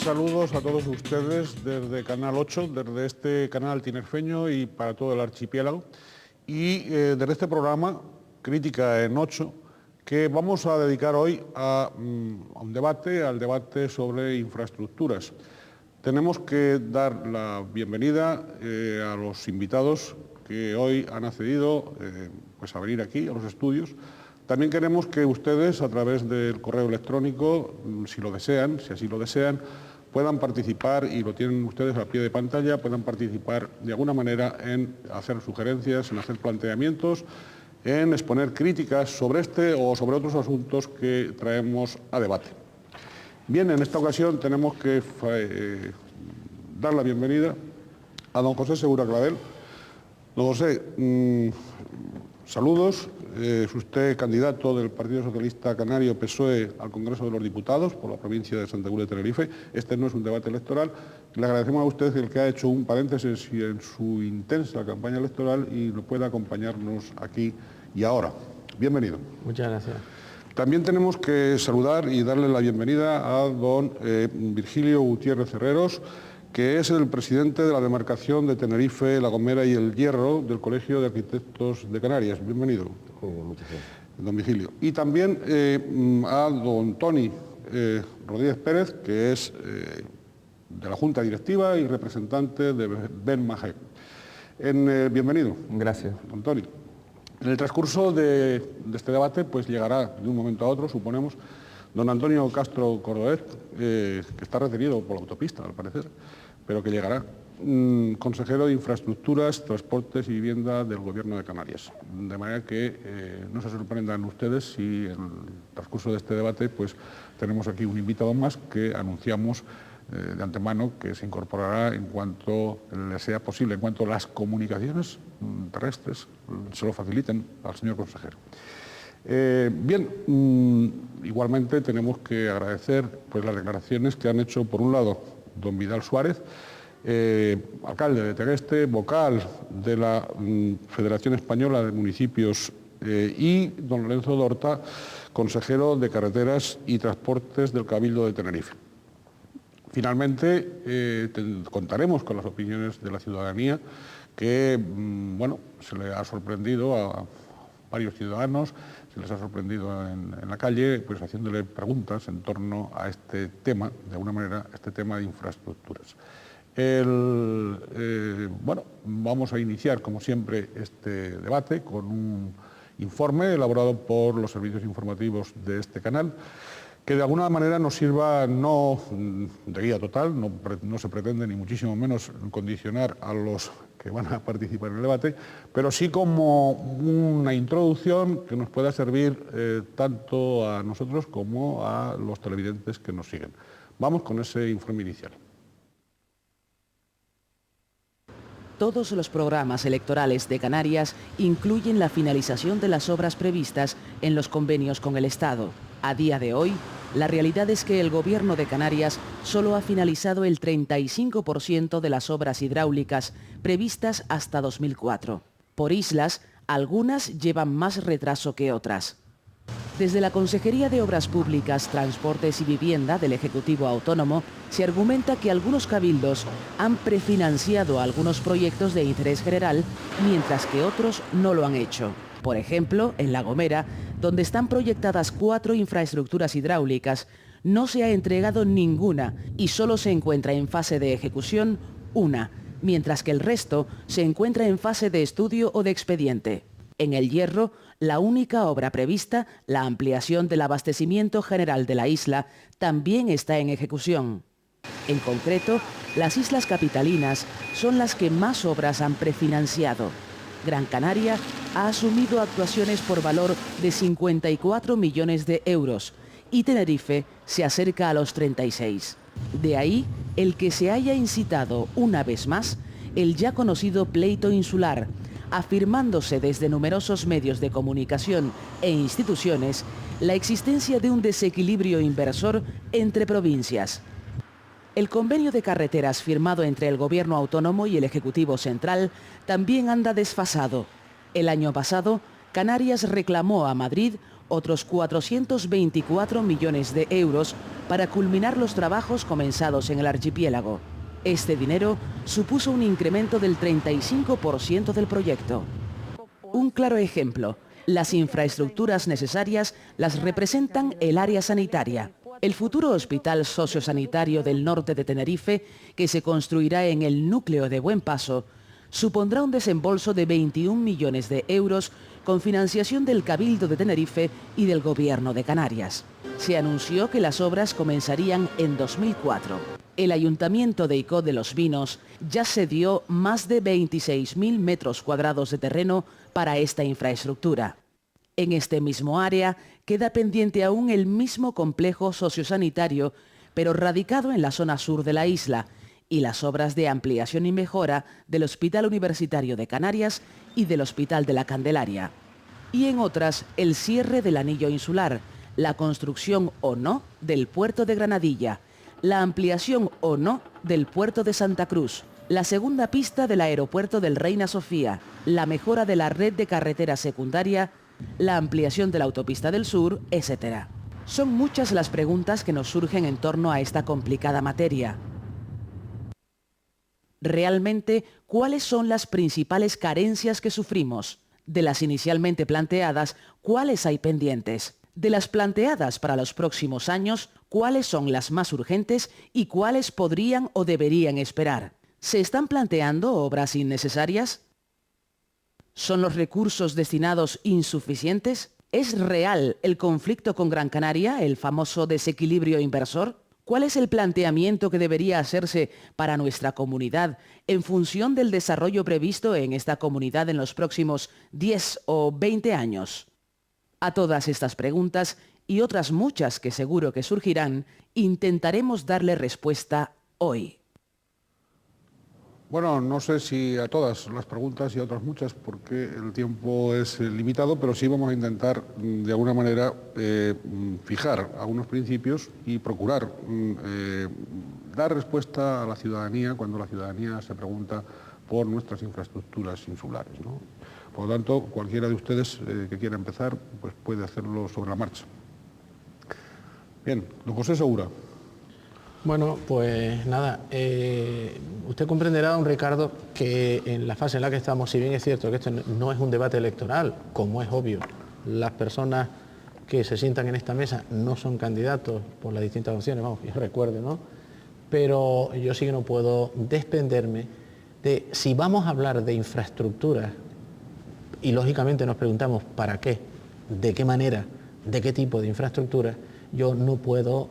saludos a todos ustedes desde Canal 8, desde este canal tinerfeño y para todo el archipiélago. Y desde este programa, Crítica en 8, que vamos a dedicar hoy a un debate, al debate sobre infraestructuras. Tenemos que dar la bienvenida a los invitados que hoy han accedido pues a venir aquí, a los estudios. También queremos que ustedes, a través del correo electrónico, si lo desean, si así lo desean, puedan participar, y lo tienen ustedes a pie de pantalla, puedan participar de alguna manera en hacer sugerencias, en hacer planteamientos, en exponer críticas sobre este o sobre otros asuntos que traemos a debate. Bien, en esta ocasión tenemos que dar la bienvenida a don José Segura Clavel. Don José, saludos. Es usted candidato del Partido Socialista Canario PSOE al Congreso de los Diputados por la provincia de Santa Cruz de Tenerife. Este no es un debate electoral. Le agradecemos a usted el que ha hecho un paréntesis en su intensa campaña electoral y lo pueda acompañarnos aquí y ahora. Bienvenido. Muchas gracias. También tenemos que saludar y darle la bienvenida a don Virgilio Gutiérrez Herreros, que es el presidente de la demarcación de Tenerife, La Gomera y El Hierro del Colegio de Arquitectos de Canarias. Bienvenido. Muy bien, muchas gracias. Don Virgilio. Y también a don Toni Rodríguez Pérez, que es de la Junta Directiva y representante de Ben Majek. Bienvenido. Gracias. Don Toni. En el transcurso de este debate, pues llegará de un momento a otro, suponemos, don Antonio Castro Cordovez, que está retenido por la autopista, al parecer, pero que llegará, consejero de Infraestructuras, Transportes y Vivienda del Gobierno de Canarias. De manera que no se sorprendan ustedes si en el transcurso de este debate pues tenemos aquí un invitado más que anunciamos de antemano que se incorporará en cuanto le sea posible, en cuanto las comunicaciones terrestres se lo faciliten al señor consejero. Bien, igualmente tenemos que agradecer pues, las declaraciones que han hecho, por un lado, don Vidal Suárez, alcalde de Tegueste, vocal de la Federación Española de Municipios, y don Lorenzo Dorta, consejero de Carreteras y Transportes del Cabildo de Tenerife. Finalmente, contaremos con las opiniones de la ciudadanía, que bueno, se le ha sorprendido a varios ciudadanos, se les ha sorprendido en la calle, pues haciéndole preguntas en torno a este tema, de alguna manera, este tema de infraestructuras. Bueno, vamos a iniciar, como siempre, este debate con un informe elaborado por los servicios informativos de este canal, que de alguna manera nos sirva no de guía total, no se pretende ni muchísimo menos condicionar a los que van a participar en el debate, pero sí como una introducción que nos pueda servir tanto a nosotros como a los televidentes que nos siguen. Vamos con ese informe inicial. Todos los programas electorales de Canarias incluyen la finalización de las obras previstas en los convenios con el Estado. A día de hoy, la realidad es que el Gobierno de Canarias solo ha finalizado el 35% de las obras hidráulicas previstas hasta 2004. Por islas, algunas llevan más retraso que otras. Desde la Consejería de Obras Públicas, Transportes y Vivienda del Ejecutivo Autónomo, se argumenta que algunos cabildos han prefinanciado algunos proyectos de interés general, mientras que otros no lo han hecho. Por ejemplo, en La Gomera, donde están proyectadas 4 infraestructuras hidráulicas, no se ha entregado ninguna y solo se encuentra en fase de ejecución una, mientras que el resto se encuentra en fase de estudio o de expediente. En El Hierro, la única obra prevista, la ampliación del abastecimiento general de la isla, también está en ejecución. En concreto, las islas capitalinas son las que más obras han prefinanciado. Gran Canaria ha asumido actuaciones por valor de 54 millones de euros y Tenerife se acerca a los 36. De ahí el que se haya incitado una vez más el ya conocido pleito insular, afirmándose desde numerosos medios de comunicación e instituciones la existencia de un desequilibrio inversor entre provincias. El convenio de carreteras firmado entre el Gobierno autónomo y el Ejecutivo Central también anda desfasado. El año pasado, Canarias reclamó a Madrid otros 424 millones de euros para culminar los trabajos comenzados en el archipiélago. Este dinero supuso un incremento del 35% del proyecto. Un claro ejemplo, las infraestructuras necesarias las representan el área sanitaria. El futuro hospital sociosanitario del norte de Tenerife, que se construirá en el núcleo de Buen Paso, supondrá un desembolso de 21 millones de euros con financiación del Cabildo de Tenerife y del Gobierno de Canarias. Se anunció que las obras comenzarían en 2004. El Ayuntamiento de Icod de los Vinos ya cedió más de 26.000 metros cuadrados de terreno para esta infraestructura. En este mismo área queda pendiente aún el mismo complejo sociosanitario, pero radicado en la zona sur de la isla, y las obras de ampliación y mejora del Hospital Universitario de Canarias y del Hospital de la Candelaria. Y en otras, el cierre del anillo insular, la construcción o no del puerto de Granadilla, la ampliación o no del puerto de Santa Cruz, la segunda pista del aeropuerto del Reina Sofía, la mejora de la red de carretera secundaria, la ampliación de la autopista del sur, etc. Son muchas las preguntas que nos surgen en torno a esta complicada materia. Realmente, ¿cuáles son las principales carencias que sufrimos? De las inicialmente planteadas, ¿cuáles hay pendientes? De las planteadas para los próximos años, ¿cuáles son las más urgentes y cuáles podrían o deberían esperar? ¿Se están planteando obras innecesarias? ¿Son los recursos destinados insuficientes? ¿Es real el conflicto con Gran Canaria, el famoso desequilibrio inversor? ¿Cuál es el planteamiento que debería hacerse para nuestra comunidad en función del desarrollo previsto en esta comunidad en los próximos 10 o 20 años? A todas estas preguntas y otras muchas que seguro que surgirán, intentaremos darle respuesta hoy. Bueno, no sé si a todas las preguntas y a otras muchas, porque el tiempo es limitado, pero sí vamos a intentar, de alguna manera, fijar algunos principios y procurar dar respuesta a la ciudadanía cuando la ciudadanía se pregunta por nuestras infraestructuras insulares, ¿no? Por lo tanto, cualquiera de ustedes que quiera empezar, pues puede hacerlo sobre la marcha. Bien, don José Segura. Bueno, pues nada, usted comprenderá, don Ricardo, que en la fase en la que estamos, si bien es cierto que esto no es un debate electoral, como es obvio, las personas que se sientan en esta mesa no son candidatos por las distintas opciones, vamos, yo recuerdo, ¿no? Pero yo sí que no puedo desprenderme de si vamos a hablar de infraestructuras, y lógicamente nos preguntamos ¿para qué? ¿De qué manera? ¿De qué tipo de infraestructuras? Yo no puedo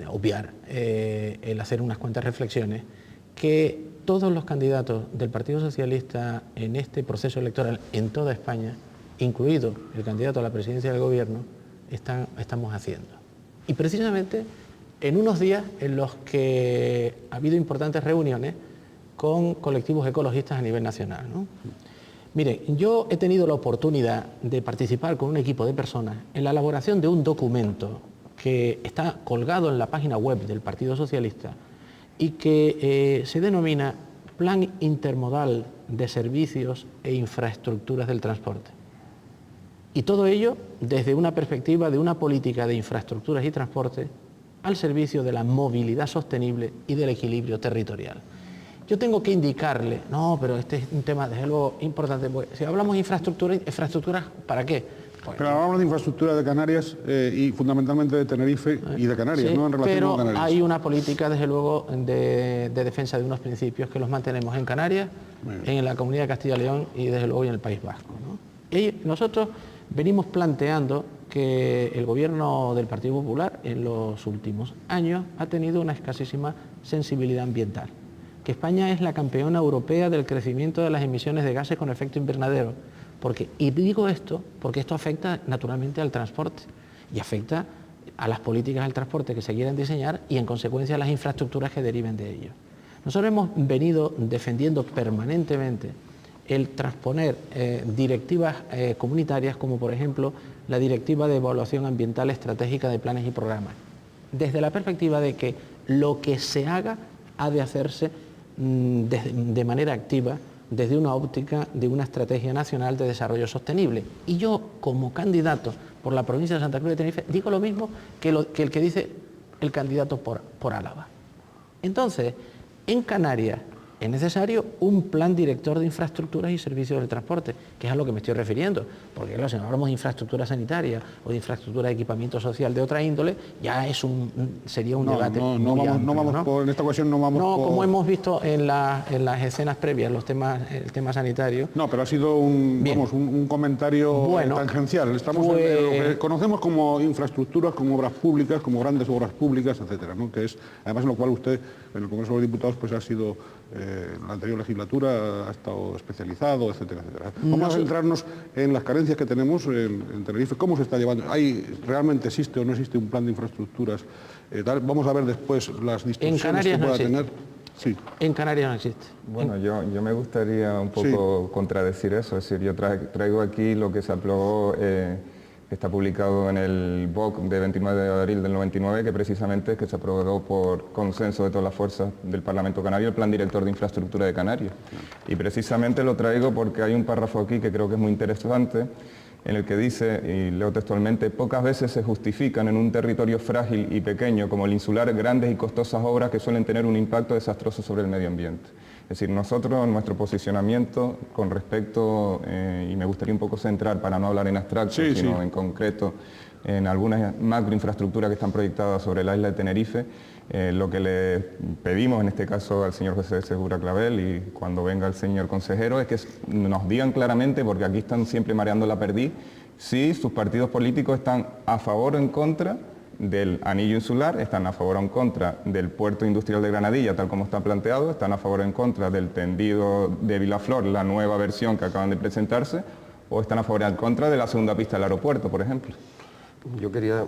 obviar el hacer unas cuantas reflexiones que todos los candidatos del Partido Socialista en este proceso electoral en toda España, incluido el candidato a la presidencia del Gobierno, estamos haciendo. Y precisamente en unos días en los que ha habido importantes reuniones con colectivos ecologistas a nivel nacional, ¿no? Mire, yo he tenido la oportunidad de participar con un equipo de personas en la elaboración de un documento que está colgado en la página web del Partido Socialista y que se denomina Plan Intermodal de Servicios e Infraestructuras del Transporte. Y todo ello desde una perspectiva de una política de infraestructuras y transporte al servicio de la movilidad sostenible y del equilibrio territorial. Yo tengo que indicarle, no, pero este es un tema desde luego importante, porque si hablamos de infraestructuras, ¿para qué? Pues, pero hablamos de infraestructura de Canarias y fundamentalmente de Tenerife y de Canarias, sí, no en relación con Canarias. Pero hay una política, desde luego, de defensa de unos principios que los mantenemos en Canarias, en la Comunidad de Castilla y León y desde luego en el País Vasco, ¿no? Y nosotros venimos planteando que el gobierno del Partido Popular en los últimos años ha tenido una escasísima sensibilidad ambiental, que España es la campeona europea del crecimiento de las emisiones de gases con efecto invernadero, y digo esto porque esto afecta naturalmente al transporte y afecta a las políticas del transporte que se quieran diseñar y en consecuencia a las infraestructuras que deriven de ello. Nosotros hemos venido defendiendo permanentemente el transponer directivas comunitarias como por ejemplo la Directiva de Evaluación Ambiental Estratégica de Planes y Programas, desde la perspectiva de que lo que se haga ha de hacerse de manera activa desde una óptica de una estrategia nacional de desarrollo sostenible. Y yo, como candidato, por la provincia de Santa Cruz de Tenerife, digo lo mismo que el que dice el candidato por Álava. Entonces, en Canarias es necesario un plan director de infraestructuras y servicios del transporte, que es a lo que me estoy refiriendo, porque claro, si no hablamos de infraestructura sanitaria o de infraestructura de equipamiento social de otra índole, ya sería un debate muy amplio, en esta ocasión no vamos por... como hemos visto en las escenas previas, el tema sanitario. No, pero ha sido un comentario tangencial. Estamos en lo que conocemos como infraestructuras, como obras públicas, como grandes obras públicas, etcétera, ¿no? Que es, además, en lo cual usted, en el Congreso de los Diputados, pues ha sido... en la anterior legislatura ha estado especializado, etcétera, etcétera. Vamos a centrarnos en las carencias que tenemos en Tenerife, cómo se está llevando, ¿realmente existe o no existe un plan de infraestructuras? Vamos a ver después las distorsiones que pueda tener. Sí. En Canarias no existe. Bueno, yo me gustaría un poco contradecir eso, es decir, yo traigo aquí lo que se aprobó, está publicado en el BOC de 29 de abril del 99, que precisamente es que se aprobó por consenso de todas las fuerzas del Parlamento Canario el Plan Director de Infraestructura de Canarias. Y precisamente lo traigo porque hay un párrafo aquí que creo que es muy interesante, en el que dice, y leo textualmente, pocas veces se justifican en un territorio frágil y pequeño como el insular grandes y costosas obras que suelen tener un impacto desastroso sobre el medio ambiente. Es decir, nosotros, nuestro posicionamiento con respecto, y me gustaría un poco centrar para no hablar en abstracto, sino en concreto, en algunas macroinfraestructuras que están proyectadas sobre la isla de Tenerife, lo que le pedimos en este caso al señor José Segura Clavel y cuando venga el señor consejero es que nos digan claramente, porque aquí están siempre mareando la perdiz, si sus partidos políticos están a favor o en contra del anillo insular, están a favor o en contra del puerto industrial de Granadilla, tal como está planteado, están a favor o en contra del tendido de Vilaflor, la nueva versión que acaban de presentarse, o están a favor o en contra de la segunda pista del aeropuerto, por ejemplo. Yo quería...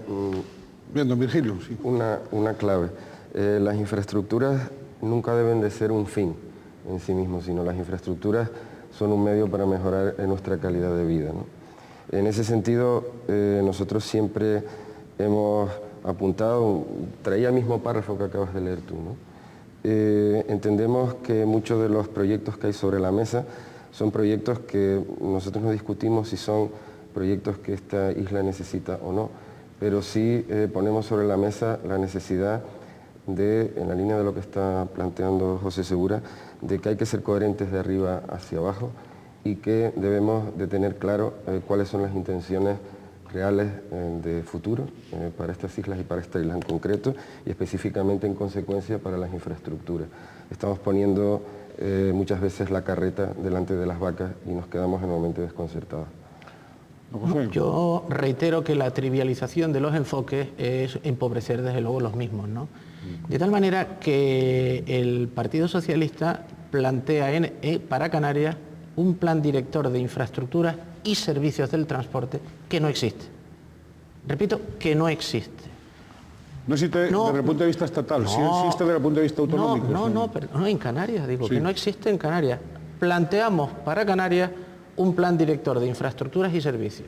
Bien, don Virgilio, sí. Una clave. Las infraestructuras nunca deben de ser un fin en sí mismo, sino las infraestructuras son un medio para mejorar nuestra calidad de vida, ¿no? En ese sentido, nosotros siempre hemos apuntado, traía el mismo párrafo que acabas de leer tú, ¿no? Entendemos que muchos de los proyectos que hay sobre la mesa son proyectos que nosotros no discutimos si son proyectos que esta isla necesita o no, pero sí ponemos sobre la mesa la necesidad de, en la línea de lo que está planteando José Segura, de que hay que ser coherentes de arriba hacia abajo y que debemos de tener claro cuáles son las intenciones reales de futuro para estas islas y para esta isla en concreto y específicamente en consecuencia para las infraestructuras. Estamos poniendo muchas veces la carreta delante de las vacas y nos quedamos enormemente desconcertados. Yo reitero que la trivialización de los enfoques es empobrecer desde luego los mismos, ¿no? De tal manera que el Partido Socialista plantea para Canarias un plan director de infraestructuras y servicios del transporte que no existe. Repito, que no existe. No existe desde el punto de vista estatal, sí existe desde el punto de vista autonómico. No, en Canarias, digo, que no existe en Canarias. Planteamos para Canarias un plan director de infraestructuras y servicios.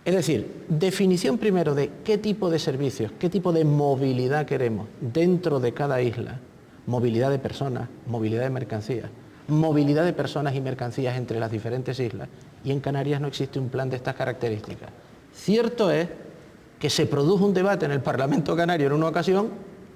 Es decir, definición primero de qué tipo de servicios, qué tipo de movilidad queremos dentro de cada isla. Movilidad de personas, movilidad de mercancías, movilidad de personas y mercancías entre las diferentes islas. Y en Canarias no existe un plan de estas características. Cierto es que se produjo un debate en el Parlamento Canario en una ocasión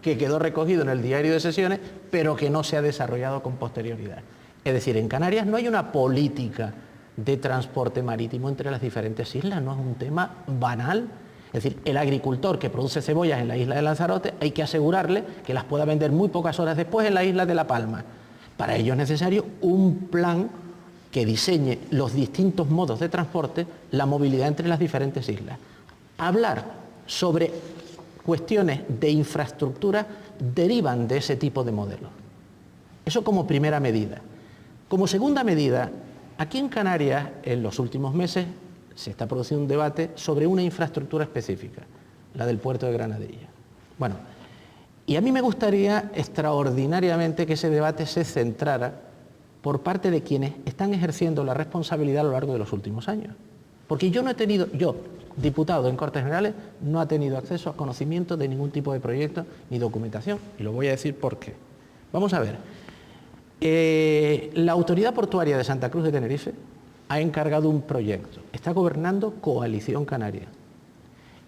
que quedó recogido en el diario de sesiones, pero que no se ha desarrollado con posterioridad. Es decir, en Canarias no hay una política de transporte marítimo entre las diferentes islas, no es un tema banal. Es decir, el agricultor que produce cebollas en la isla de Lanzarote hay que asegurarle que las pueda vender muy pocas horas después en la isla de La Palma. Para ello es necesario un plan que diseñe los distintos modos de transporte, la movilidad entre las diferentes islas. Hablar sobre cuestiones de infraestructura derivan de ese tipo de modelos. Eso como primera medida. Como segunda medida, aquí en Canarias, en los últimos meses, se está produciendo un debate sobre una infraestructura específica, la del puerto de Granadilla. Bueno, y a mí me gustaría extraordinariamente que ese debate se centrara por parte de quienes están ejerciendo la responsabilidad a lo largo de los últimos años. Porque yo, diputado en Cortes Generales, no ha tenido acceso a conocimiento de ningún tipo de proyecto ni documentación. Y lo voy a decir por qué. Vamos a ver. La Autoridad Portuaria de Santa Cruz de Tenerife ha encargado un proyecto. Está gobernando Coalición Canaria.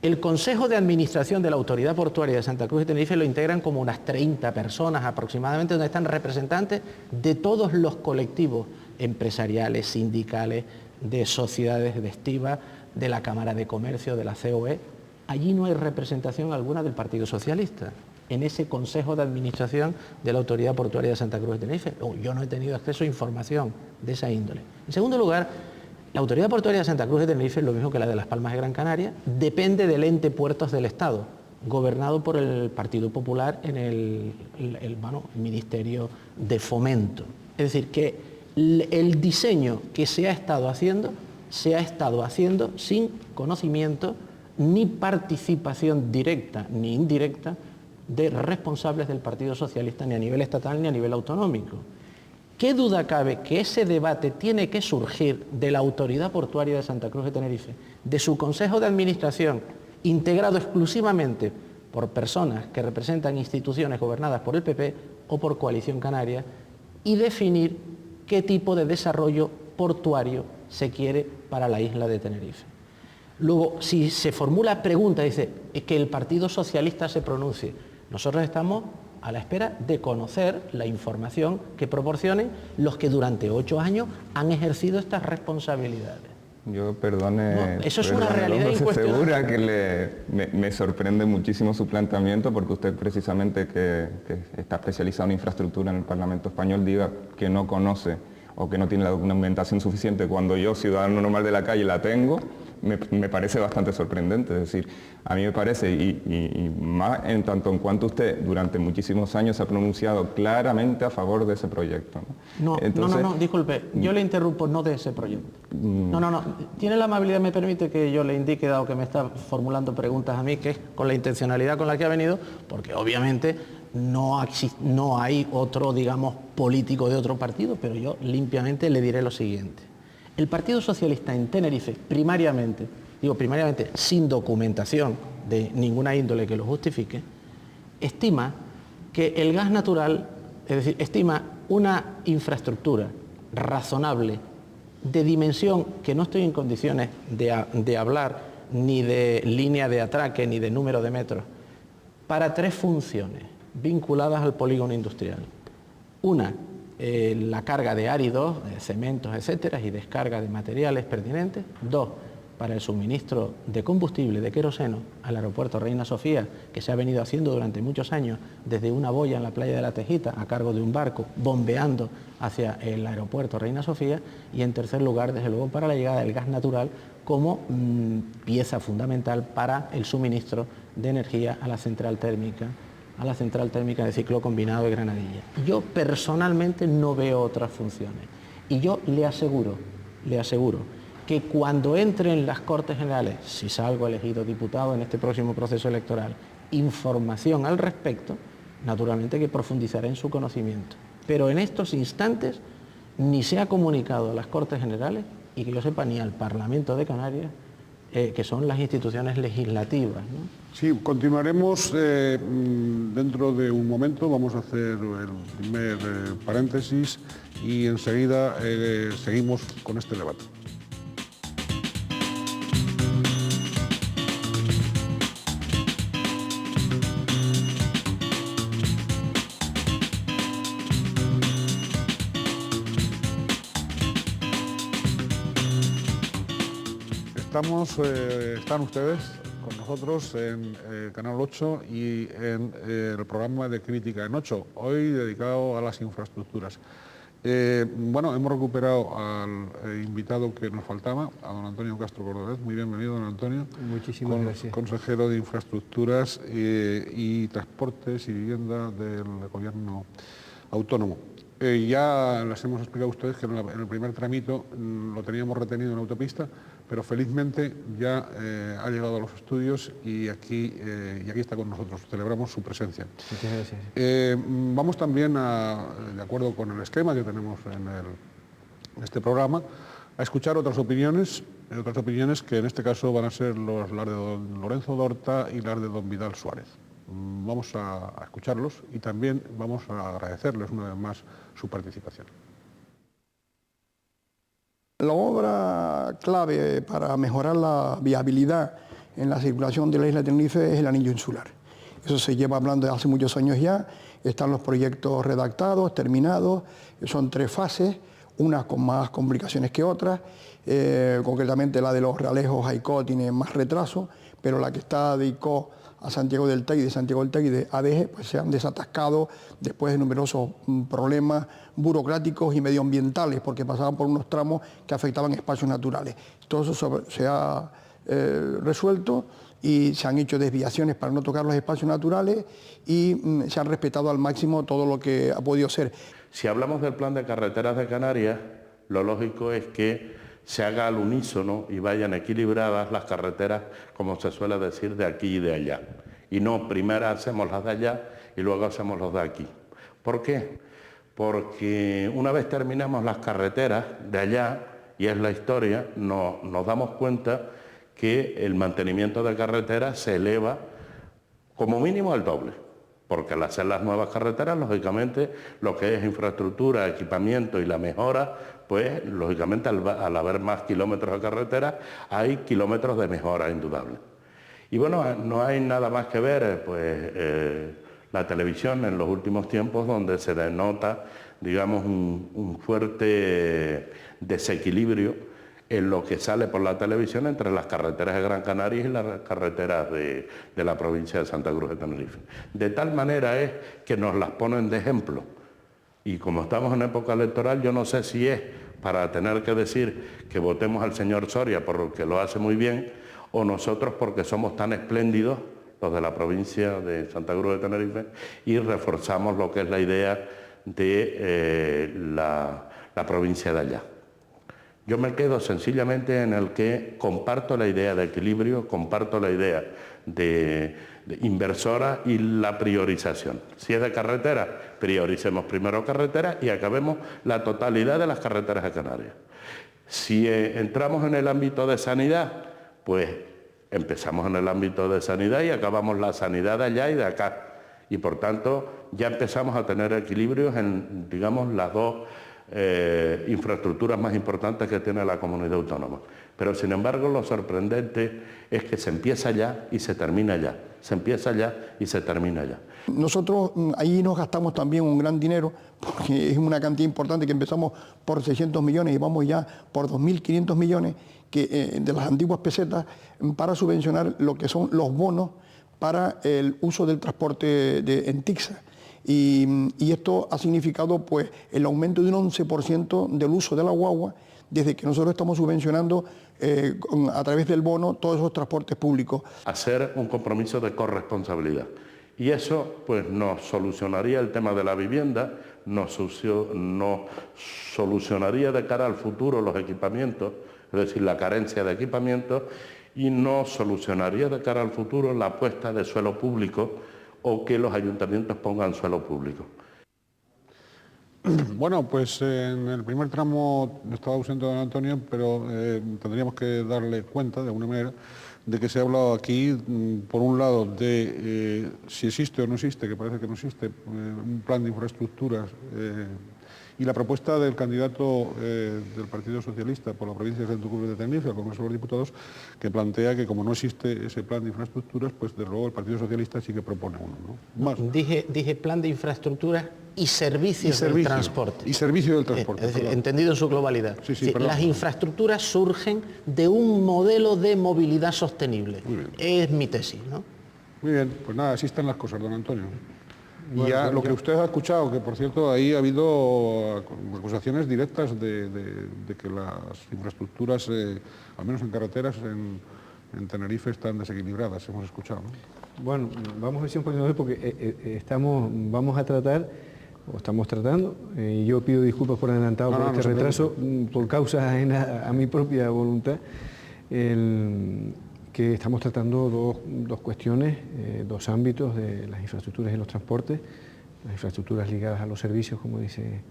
El Consejo de Administración de la Autoridad Portuaria de Santa Cruz de Tenerife lo integran como unas 30 personas aproximadamente, donde están representantes de todos los colectivos empresariales, sindicales, de sociedades de estiba, de la Cámara de Comercio, de la COE. Allí no hay representación alguna del Partido Socialista, en ese Consejo de Administración de la Autoridad Portuaria de Santa Cruz de Tenerife. Yo no he tenido acceso a información de esa índole. En segundo lugar, la Autoridad Portuaria de Santa Cruz de Tenerife, lo mismo que la de Las Palmas de Gran Canaria, depende del ente Puertos del Estado, gobernado por el Partido Popular en el Ministerio de Fomento. Es decir, que el diseño que se ha estado haciendo sin conocimiento ni participación directa ni indirecta de responsables del Partido Socialista, ni a nivel estatal ni a nivel autonómico. ¿Qué duda cabe que ese debate tiene que surgir de la Autoridad Portuaria de Santa Cruz de Tenerife, de su Consejo de Administración, integrado exclusivamente por personas que representan instituciones gobernadas por el PP o por Coalición Canaria, y definir qué tipo de desarrollo portuario se quiere para la isla de Tenerife? Luego, si se formula pregunta, dice que el Partido Socialista se pronuncie. Nosotros estamos a la espera de conocer la información que proporcionen los que durante 8 años han ejercido estas responsabilidades. Yo, perdone, eso es una realidad incuestionable. Segura que me sorprende muchísimo su planteamiento, porque usted precisamente que está especializado en infraestructura en el Parlamento Español diga que no conoce o que no tiene la documentación suficiente cuando yo, ciudadano normal de la calle, la tengo. Me parece bastante sorprendente. Es decir, a mí me parece, y más en tanto en cuanto usted durante muchísimos años se ha pronunciado claramente a favor de ese proyecto, ¿no? Entonces, no, disculpe, yo le interrumpo, no de ese proyecto. No, tiene la amabilidad, me permite que yo le indique, dado que me está formulando preguntas a mí, que es con la intencionalidad con la que ha venido, porque obviamente no hay otro, digamos, político de otro partido, pero yo limpiamente le diré lo siguiente. El Partido Socialista en Tenerife, primariamente, sin documentación de ninguna índole que lo justifique, estima que el gas natural, es decir, estima una infraestructura razonable, de dimensión que no estoy en condiciones de hablar, ni de línea de atraque, ni de número de metros, para 3 funciones vinculadas al polígono industrial. Una, la carga de áridos, cementos, etcétera, y descarga de materiales pertinentes. 2, para el suministro de combustible, de queroseno, al aeropuerto Reina Sofía, que se ha venido haciendo durante muchos años desde una boya en la playa de la Tejita, a cargo de un barco, bombeando hacia el aeropuerto Reina Sofía. Y en tercer lugar, desde luego, para la llegada del gas natural como pieza fundamental para el suministro de energía a la central térmica de ciclo combinado de Granadilla. Yo personalmente no veo otras funciones. Y yo le aseguro que cuando entre en las Cortes Generales, si salgo elegido diputado en este próximo proceso electoral, información al respecto, naturalmente que profundizaré en su conocimiento. Pero en estos instantes ni se ha comunicado a las Cortes Generales, y que yo sepa ni al Parlamento de Canarias, que son las instituciones legislativas, ¿no? Sí, continuaremos dentro de un momento. Vamos a hacer el primer paréntesis y enseguida seguimos con este debate. Están ustedes con nosotros en Canal 8 y en el programa de Crítica en 8, hoy dedicado a las infraestructuras. Hemos recuperado al invitado que nos faltaba, a don Antonio Castro Cordovez. Muy bienvenido, don Antonio. Muchísimas gracias. Consejero de Infraestructuras y Transportes y Vivienda del Gobierno Autónomo. Ya les hemos explicado a ustedes que en el primer tramito lo teníamos retenido en autopista, pero felizmente ya ha llegado a los estudios y aquí está con nosotros. Celebramos su presencia. Muchas gracias. Vamos también, de acuerdo con el esquema que tenemos en este programa, a escuchar otras opiniones que en este caso van a ser las de don Lorenzo Dorta y las de don Vidal Suárez. Vamos a escucharlos y también vamos a agradecerles una vez más su participación. La obra clave para mejorar la viabilidad en la circulación de la isla de Tenerife es el anillo insular. Eso se lleva hablando de hace muchos años ya, están los proyectos redactados, terminados, son 3 fases, unas con más complicaciones que otras, concretamente la de los Realejos a Icó tiene más retraso, pero la que está de Icó a Santiago del Teide, de Santiago del Teide a Deje, pues se han desatascado después de numerosos problemas burocráticos y medioambientales, porque pasaban por unos tramos que afectaban espacios naturales. Todo eso se ha resuelto y se han hecho desviaciones para no tocar los espacios naturales y se han respetado al máximo todo lo que ha podido ser. Si hablamos del plan de carreteras de Canarias, lo lógico es que se haga al unísono y vayan equilibradas las carreteras, como se suele decir, de aquí y de allá. Y no, primero hacemos las de allá y luego hacemos los de aquí. ¿Por qué? Porque una vez terminamos las carreteras de allá, y es la historia, nos damos cuenta que el mantenimiento de carreteras se eleva como mínimo al doble. Porque al hacer las nuevas carreteras, lógicamente, lo que es infraestructura, equipamiento y la mejora, pues, lógicamente, al haber más kilómetros de carretera, hay kilómetros de mejora indudable. Y bueno, no hay nada más que ver, pues, la televisión en los últimos tiempos, donde se denota, digamos, un fuerte desequilibrio en lo que sale por la televisión entre las carreteras de Gran Canaria y las carreteras de la provincia de Santa Cruz de Tenerife. De tal manera es que nos las ponen de ejemplo. Y como estamos en época electoral, yo no sé si es para tener que decir que votemos al señor Soria porque lo hace muy bien, o nosotros porque somos tan espléndidos, los de la provincia de Santa Cruz de Tenerife, y reforzamos lo que es la idea de la provincia de allá. Yo me quedo sencillamente en el que comparto la idea de equilibrio, comparto la idea de inversora y la priorización. Si es de carretera, prioricemos primero carretera y acabemos la totalidad de las carreteras de Canarias. Si entramos en el ámbito de sanidad, pues empezamos en el ámbito de sanidad y acabamos la sanidad de allá y de acá. Y por tanto ya empezamos a tener equilibrios en, digamos, las dos infraestructuras más importantes que tiene la comunidad autónoma. Pero sin embargo lo sorprendente es que se empieza ya y se termina ya, se empieza ya y se termina ya. Nosotros ahí nos gastamos también un gran dinero, porque es una cantidad importante, que empezamos por 600 millones y vamos ya por 2.500 millones de las antiguas pesetas para subvencionar lo que son los bonos para el uso del transporte en Tixa. Y esto ha significado pues el aumento de un 11% del uso de la guagua desde que nosotros estamos subvencionando a través del bono todos esos transportes públicos. Hacer un compromiso de corresponsabilidad. Y eso pues nos solucionaría el tema de la vivienda, nos solucionaría de cara al futuro los equipamientos, es decir, la carencia de equipamientos, y nos solucionaría de cara al futuro la apuesta de suelo público o que los ayuntamientos pongan suelo público. Bueno, pues en el primer tramo estaba ausente don Antonio, pero tendríamos que darle cuenta, de alguna manera, de que se ha hablado aquí, por un lado, de si existe o no existe, que parece que no existe, un plan de infraestructuras y la propuesta del candidato del Partido Socialista por la provincia de Santa Cruz de Tenerife, al Congreso de los Diputados, que plantea que como no existe ese plan de infraestructuras, pues de luego el Partido Socialista sí que propone uno, ¿no? Más. Dije plan de infraestructuras y servicios del transporte. Y servicio del transporte. Es decir, entendido en su globalidad. Sí, las infraestructuras surgen de un modelo de movilidad sostenible. Es mi tesis, ¿no? Muy bien, pues nada, así están las cosas, don Antonio. Y Bueno, ya lo que usted ha escuchado, que por cierto ahí ha habido acusaciones directas de que las infraestructuras, al menos en carreteras, en Tenerife están desequilibradas, hemos escuchado, ¿no? Bueno, vamos a ver si un poquito porque vamos a tratar, o estamos tratando, y yo pido disculpas por adelantado por este retraso, por causa ajena a mi propia voluntad, que estamos tratando dos cuestiones, dos ámbitos de las infraestructuras y los transportes, las infraestructuras ligadas a los servicios, como dice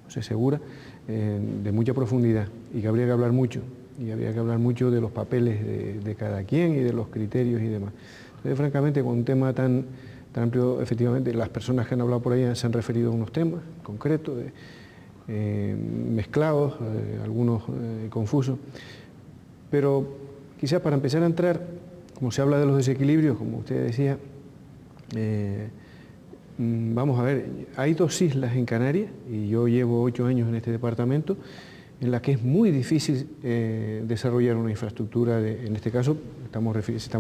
José Segura, de mucha profundidad y que habría que hablar mucho, de los papeles de cada quien y de los criterios y demás. Entonces, francamente, con un tema tan amplio, efectivamente, las personas que han hablado por ahí se han referido a unos temas concretos, mezclados, algunos confusos, pero quizás para empezar a entrar, como se habla de los desequilibrios, como usted decía, vamos a ver, hay 2 islas en Canarias, y yo llevo 8 años en este departamento, en la que es muy difícil desarrollar una infraestructura, en este caso estamos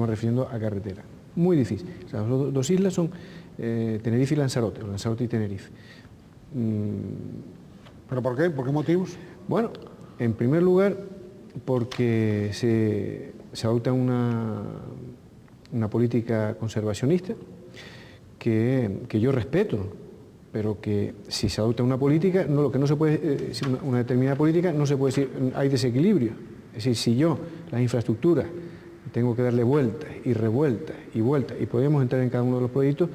refiriendo a carretera, muy difícil. O sea, las 2 islas son Tenerife y Lanzarote, o Lanzarote y Tenerife. ¿Pero por qué? ¿Por qué motivos? Bueno, en primer lugar, porque se adopta una política conservacionista que yo respeto, pero que si se adopta una política, una determinada política, no se puede decir hay desequilibrio. Es decir, si yo las infraestructuras tengo que darle vueltas y revueltas y vueltas y podemos entrar en cada uno de los proyectos,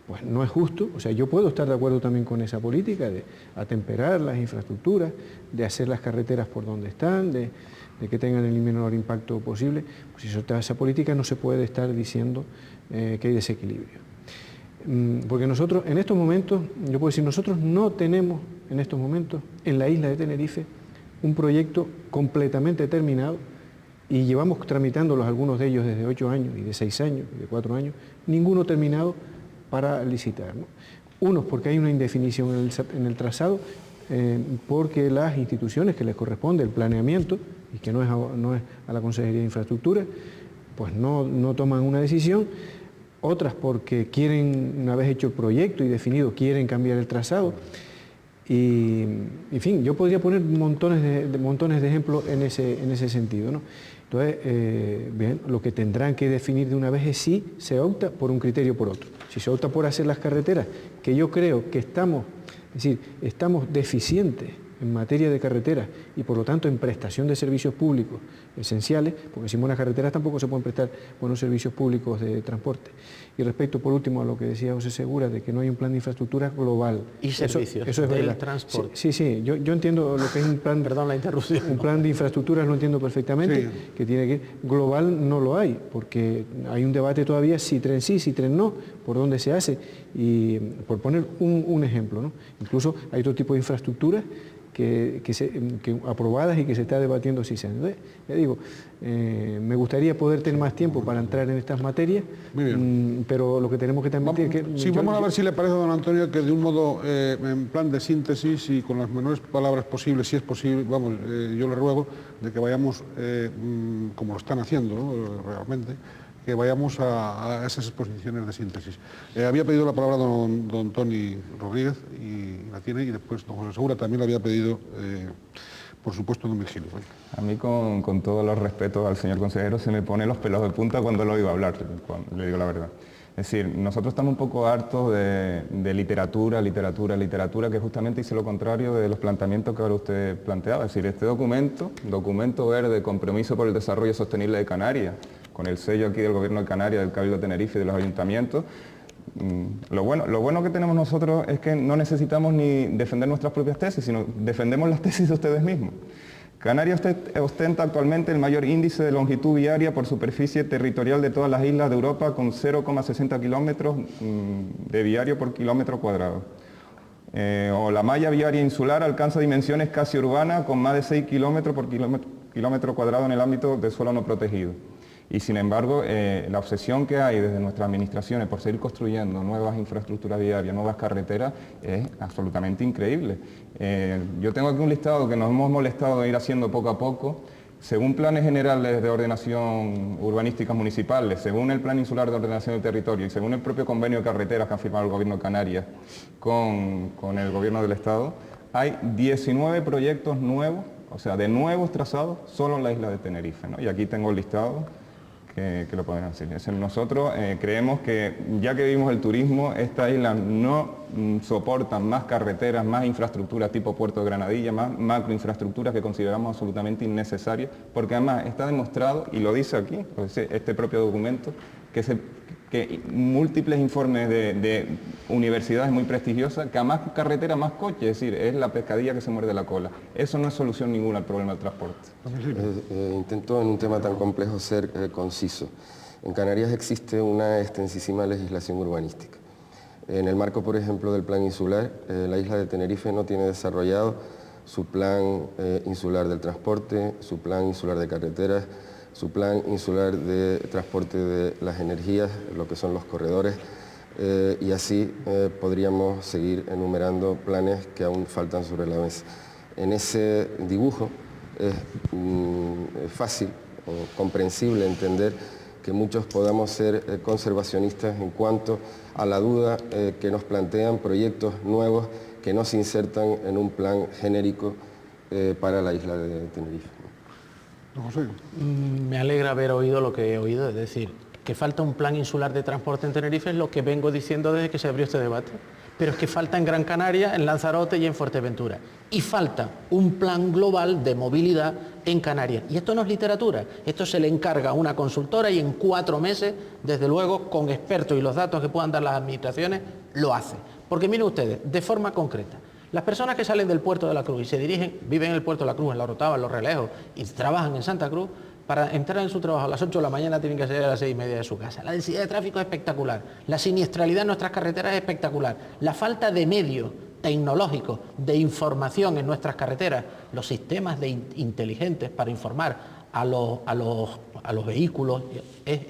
pues no es justo. O sea, yo puedo estar de acuerdo también con esa política de atemperar las infraestructuras, de hacer las carreteras por donde están, de que tengan el menor impacto posible. Pues si se adopta esa política no se puede estar diciendo que hay desequilibrio. Porque nosotros, en estos momentos, yo puedo decir, nosotros no tenemos en estos momentos en la isla de Tenerife un proyecto completamente terminado, y llevamos tramitándolos algunos de ellos desde 8 años y de 6 años y de 4 años, ninguno terminado para licitar, ¿no? Unos porque hay una indefinición en el trazado, porque las instituciones que les corresponde el planeamiento, y que no es a la Consejería de Infraestructura, pues no toman una decisión. Otras porque quieren, una vez hecho el proyecto y definido, quieren cambiar el trazado. Y, en fin, yo podría poner montones de ejemplos en ese sentido, ¿no? Entonces, bien, lo que tendrán que definir de una vez es si se opta por un criterio o por otro. Si se opta por hacer las carreteras, que yo creo que estamos deficientes en materia de carreteras y por lo tanto en prestación de servicios públicos esenciales, porque sin buenas carreteras tampoco se pueden prestar buenos servicios públicos de transporte. Y respecto, por último, a lo que decía José Segura, de que no hay un plan de infraestructura global. Y servicios eso es del verdad. transporte. Sí, yo entiendo lo que es un plan, perdón la interrupción. Un plan de infraestructuras lo entiendo perfectamente, sí, que tiene que ir. Global no lo hay, porque hay un debate todavía si tren sí, si tren no, por dónde se hace. Y por poner un ejemplo, ¿no? Incluso hay otro tipo de infraestructuras que aprobadas y que se está debatiendo si se han. Entonces, ya digo, me gustaría poder tener más tiempo para entrar en estas materias, pero lo que tenemos que también... Vamos a ver si le parece a don Antonio que de un modo, en plan de síntesis y con las menores palabras posibles, si es posible, yo le ruego de que vayamos, como lo están haciendo, ¿no? Realmente, que vayamos a esas exposiciones de síntesis. Había pedido la palabra don Toni Rodríguez y la tiene, y después don José Segura también la había pedido, por supuesto, don Virgilio. A mí, con todos los respetos al señor consejero, se me ponen los pelos de punta cuando lo oigo hablar, le digo la verdad. Es decir, nosotros estamos un poco hartos de literatura, que justamente hice lo contrario de los planteamientos que ahora usted planteaba. Es decir, este documento verde, compromiso por el desarrollo sostenible de Canarias, con el sello aquí del Gobierno de Canarias, del Cabildo de Tenerife y de los ayuntamientos. Lo bueno que tenemos nosotros es que no necesitamos ni defender nuestras propias tesis, sino defendemos las tesis de ustedes mismos. Canarias ostenta actualmente el mayor índice de longitud viaria por superficie territorial de todas las islas de Europa, con 0,60 kilómetros de viario por kilómetro cuadrado. O la malla viaria insular alcanza dimensiones casi urbanas, con más de 6 kilómetros por kilómetro cuadrado en el ámbito de suelo no protegido. Y sin embargo, la obsesión que hay desde nuestras administraciones por seguir construyendo nuevas infraestructuras viarias, nuevas carreteras, es absolutamente increíble. Yo tengo aquí un listado que nos hemos molestado de ir haciendo poco a poco. Según planes generales de ordenación urbanísticas municipales, según el Plan Insular de Ordenación del Territorio y según el propio convenio de carreteras que ha firmado el Gobierno de Canarias con el Gobierno del Estado, hay 19 proyectos nuevos, o sea, de nuevos trazados, solo en la isla de Tenerife, ¿no? Y aquí tengo el listado que lo pueden hacer. Nosotros creemos que, ya que vivimos el turismo, esta isla no soportan más carreteras, más infraestructuras tipo Puerto de Granadilla, más macroinfraestructuras que consideramos absolutamente innecesarias, porque además está demostrado, y lo dice aquí, este propio documento, que múltiples informes de universidades muy prestigiosas, que a más carretera, más coche, es decir, es la pescadilla que se muerde la cola. Eso no es solución ninguna al problema del transporte. Intento en un tema tan complejo ser conciso. En Canarias existe una extensísima legislación urbanística. En el marco, por ejemplo, del plan insular, la isla de Tenerife no tiene desarrollado su plan insular del transporte, su plan insular de carreteras, su plan insular de transporte de las energías, lo que son los corredores, y así podríamos seguir enumerando planes que aún faltan sobre la mesa. En ese dibujo es fácil o comprensible entender que muchos podamos ser conservacionistas en cuanto a la duda que nos plantean proyectos nuevos que no se insertan en un plan genérico para la isla de Tenerife. Don José. Me alegra haber oído lo que he oído, es decir, que falta un plan insular de transporte en Tenerife es lo que vengo diciendo desde que se abrió este debate. Pero es que falta en Gran Canaria, en Lanzarote y en Fuerteventura. Y falta un plan global de movilidad en Canarias. Y esto no es literatura, esto se le encarga a una consultora y en 4 meses, desde luego, con expertos y los datos que puedan dar las administraciones, lo hace. Porque miren ustedes, de forma concreta, las personas que salen del Puerto de la Cruz y se dirigen, viven en el Puerto de la Cruz, en La Orotava, en Los Relejos, y trabajan en Santa Cruz, para entrar en su trabajo a las 8 de la mañana tienen que salir a las 6:30 de su casa. La densidad de tráfico es espectacular, la siniestralidad en nuestras carreteras es espectacular, la falta de medios tecnológicos, de información en nuestras carreteras, los sistemas inteligentes para informar a los vehículos es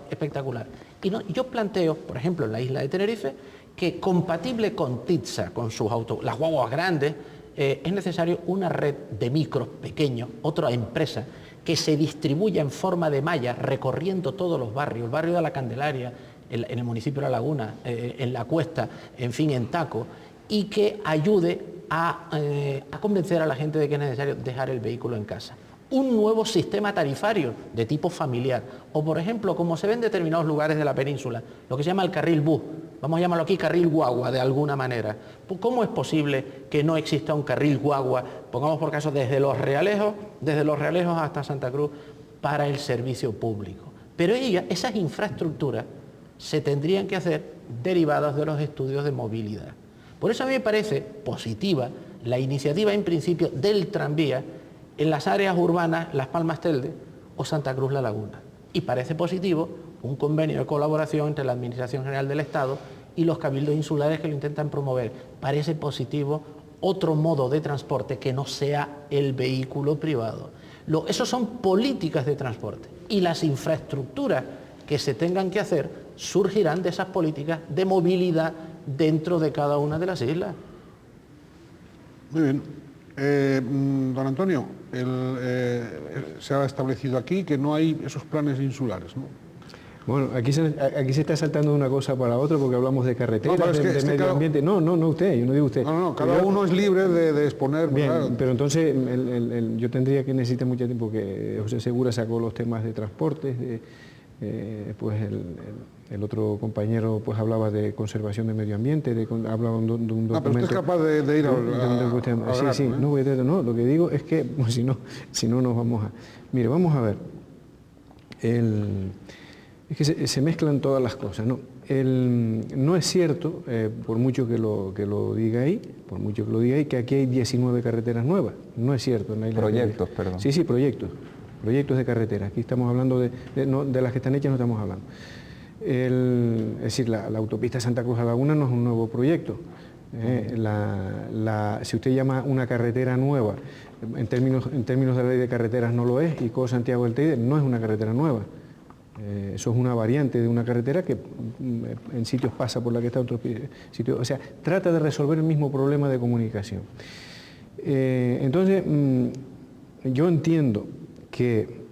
espectacular. Y yo planteo, por ejemplo, en la isla de Tenerife, que compatible con TITSA, con sus las guaguas grandes, es necesario una red de micros pequeños, otra empresa, que se distribuya en forma de malla recorriendo todos los barrios, el barrio de la Candelaria, en el municipio de La Laguna, en La Cuesta, en fin, en Taco, y que ayude a convencer a la gente de que es necesario dejar el vehículo en casa. Un nuevo sistema tarifario de tipo familiar, o por ejemplo, como se ve en determinados lugares de la península, lo que se llama el carril bus, vamos a llamarlo aquí carril guagua de alguna manera. ¿Cómo es posible que no exista un carril guagua, pongamos por caso desde Los Realejos hasta Santa Cruz, para el servicio público? Pero esas infraestructuras se tendrían que hacer derivadas de los estudios de movilidad. Por eso a mí me parece positiva la iniciativa en principio del tranvía en las áreas urbanas Las Palmas Telde o Santa Cruz La Laguna. Y parece positivo un convenio de colaboración entre la Administración General del Estado y los cabildos insulares que lo intentan promover. Parece positivo otro modo de transporte que no sea el vehículo privado. Esos son políticas de transporte y las infraestructuras que se tengan que hacer surgirán de esas políticas de movilidad dentro de cada una de las islas. Muy bien. Don Antonio, se ha establecido aquí que no hay esos planes insulares, ¿no? Bueno, aquí se está saltando de una cosa para otra porque hablamos de carreteras, no, de medio ambiente. No usted, yo no digo usted. No, cada uno es libre de exponer. Bien, ¿verdad? pero entonces yo tendría que necesitar mucho tiempo, porque José Segura sacó los temas de transportes, pues el otro compañero pues hablaba de conservación de medio ambiente, hablaba de un documento. Pero usted es capaz de ir a sí, no, lo que digo es que pues, si no nos vamos a... Mire, vamos a ver, es que se mezclan todas las cosas, ¿no? No es cierto, por mucho que lo diga ahí, que aquí hay 19 carreteras nuevas. No es cierto en la isla. Proyectos, perdón. Sí, proyectos de carreteras. Aquí estamos hablando de las que están hechas, no estamos hablando. Es decir, la autopista Santa Cruz a Laguna no es un nuevo proyecto. Si usted llama una carretera nueva, en términos de la ley de carreteras no lo es, y Codo Santiago del Teide no es una carretera nueva. Eso es una variante de una carretera que en sitios pasa por la que está, en otros sitios. O sea, trata de resolver el mismo problema de comunicación. Entonces, yo entiendo que,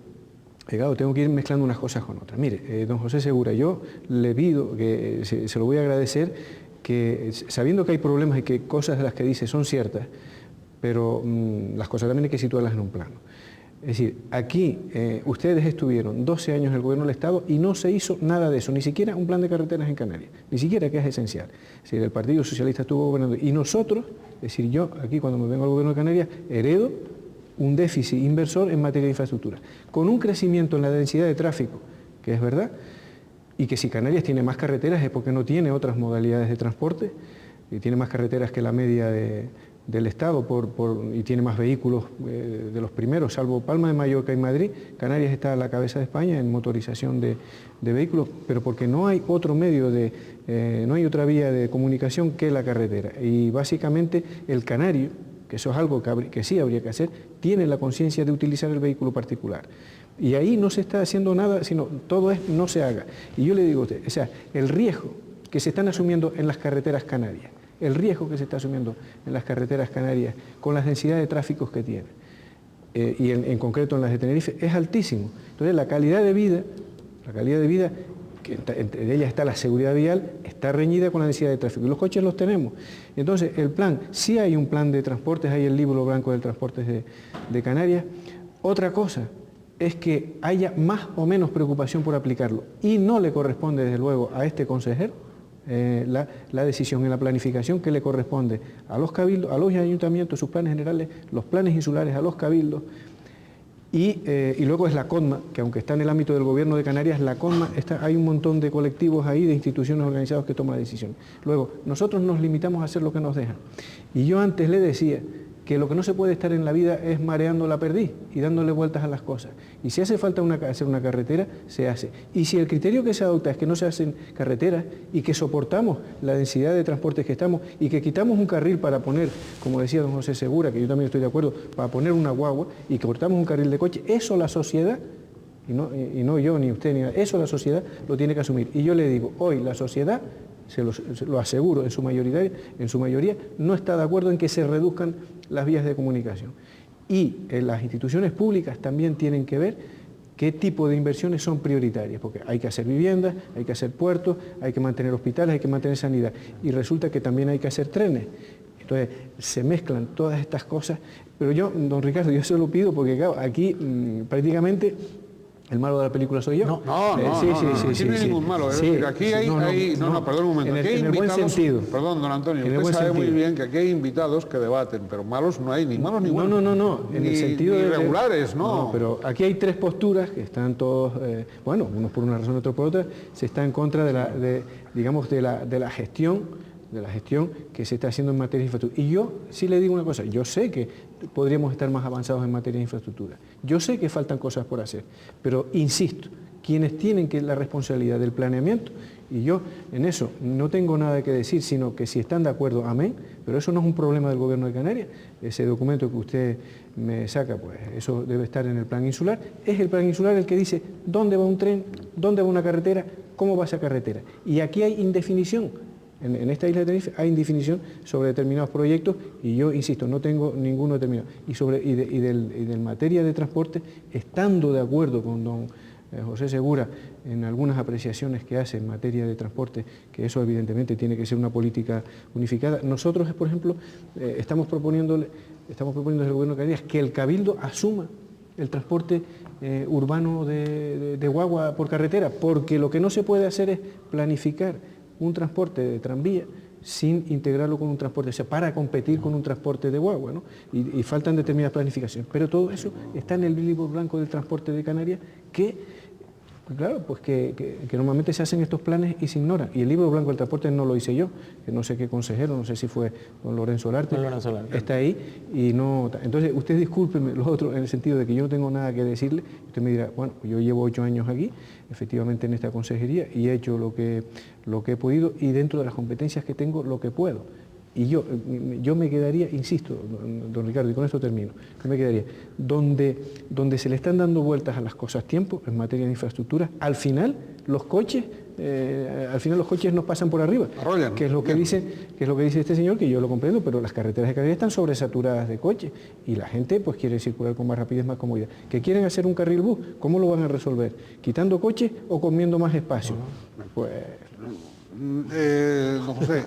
claro, tengo que ir mezclando unas cosas con otras. Mire, don José Segura, yo le pido, que se lo voy a agradecer, que sabiendo que hay problemas y que cosas de las que dice son ciertas, pero las cosas también hay que situarlas en un plano. Es decir, aquí ustedes estuvieron 12 años en el gobierno del Estado y no se hizo nada de eso, ni siquiera un plan de carreteras en Canarias, ni siquiera, que es esencial. Es decir, el Partido Socialista estuvo gobernando y nosotros, es decir, yo aquí cuando me vengo al gobierno de Canarias, heredo un déficit inversor en materia de infraestructura, con un crecimiento en la densidad de tráfico, que es verdad, y que si Canarias tiene más carreteras es porque no tiene otras modalidades de transporte, y tiene más carreteras que la media de del Estado y tiene más vehículos de los primeros, salvo Palma de Mallorca y Madrid. Canarias está a la cabeza de España en motorización de vehículos, pero porque no hay otro medio no hay otra vía de comunicación que la carretera. Y básicamente el canario, que eso es algo que sí habría que hacer, tiene la conciencia de utilizar el vehículo particular. Y ahí no se está haciendo nada, sino todo es no se haga. Y yo le digo a usted, o sea, el riesgo que se están asumiendo en las carreteras canarias, con las densidades de tráficos que tiene, y en concreto en las de Tenerife, es altísimo. Entonces la calidad de vida, que entre ellas está la seguridad vial, está reñida con la densidad de tráfico. Y los coches los tenemos. Entonces el plan, sí hay un plan de transportes, hay el libro blanco del transportes de Canarias. Otra cosa es que haya más o menos preocupación por aplicarlo. Y no le corresponde, desde luego, a este consejero la decisión en la planificación que le corresponde a los cabildos, a los ayuntamientos, sus planes generales, los planes insulares, a los cabildos, y luego es la CONMA, que aunque está en el ámbito del gobierno de Canarias, la CONMA, hay un montón de colectivos ahí, de instituciones organizadas que toman la decisión. Luego, nosotros nos limitamos a hacer lo que nos dejan. Y yo antes le decía que lo que no se puede estar en la vida es mareando la perdiz y dándole vueltas a las cosas. Y si hace falta hacer una carretera, se hace. Y si el criterio que se adopta es que no se hacen carreteras y que soportamos la densidad de transportes que estamos y que quitamos un carril para poner, como decía don José Segura, que yo también estoy de acuerdo, para poner una guagua y que cortamos un carril de coche, eso la sociedad, y no yo, ni usted, ni nada, eso la sociedad lo tiene que asumir. Y yo le digo, hoy la sociedad, se lo aseguro, en su mayoría no está de acuerdo en que se reduzcan las vías de comunicación. Y las instituciones públicas también tienen que ver qué tipo de inversiones son prioritarias, porque hay que hacer viviendas, hay que hacer puertos, hay que mantener hospitales, hay que mantener sanidad, y resulta que también hay que hacer trenes. Entonces, se mezclan todas estas cosas, pero yo, don Ricardo, yo se lo pido porque, claro, aquí prácticamente el malo de la película soy yo. No, aquí no hay ningún malo. Aquí perdón un momento. En el buen sentido. Perdón, don Antonio, usted sabe muy bien que aquí hay invitados que debaten, pero malos no hay, ni malos ni buenos. No, en el sentido de irregulares, no. No, pero aquí hay tres posturas que están todos, unos por una razón, otros por otra, se está en contra de la gestión que se está haciendo en materia de infraestructura. Y yo sí le digo una cosa, yo sé que podríamos estar más avanzados en materia de infraestructura, yo sé que faltan cosas por hacer, pero insisto, quienes tienen la responsabilidad del planeamiento, y yo en eso no tengo nada que decir, sino que si están de acuerdo, amén, pero eso no es un problema del Gobierno de Canarias. Ese documento que usted me saca, pues eso debe estar en el plan insular. Es el plan insular el que dice dónde va un tren, dónde va una carretera, cómo va esa carretera. Y aquí hay indefinición. En esta isla de Tenerife hay indefinición sobre determinados proyectos y yo, insisto, no tengo ninguno determinado. Y del materia de transporte, estando de acuerdo con don José Segura en algunas apreciaciones que hace en materia de transporte, que eso evidentemente tiene que ser una política unificada. Nosotros, por ejemplo, estamos proponiendo desde el Gobierno de Canarias que el Cabildo asuma el transporte urbano de guagua por carretera, porque lo que no se puede hacer es planificar un transporte de tranvía sin integrarlo con un transporte, o sea, para competir con un transporte de guagua, ¿no? Y faltan determinadas planificaciones. Pero todo eso está en el libro blanco del transporte de Canarias, que normalmente se hacen estos planes y se ignoran. Y el libro blanco del transporte no lo hice yo, que no sé qué consejero, no sé si fue don Lorenzo Olarte, está ahí y no. Entonces, usted discúlpeme los otros en el sentido de que yo no tengo nada que decirle. Usted me dirá, bueno, yo llevo 8 años aquí, efectivamente en esta consejería, y he hecho lo que he podido y dentro de las competencias que tengo lo que puedo. Y yo me quedaría, insisto, don Ricardo, y con esto termino, yo me quedaría donde se le están dando vueltas a las cosas tiempo en materia de infraestructura, al final los coches nos pasan por arriba, arrollan, que es lo que dice este señor, que yo lo comprendo, pero las carreteras de Canarias están sobresaturadas de coches y la gente pues quiere circular con más rapidez, más comodidad. ¿Que quieren hacer un carril bus? ¿Cómo lo van a resolver? ¿Quitando coches o comiendo más espacio? Pues... don José,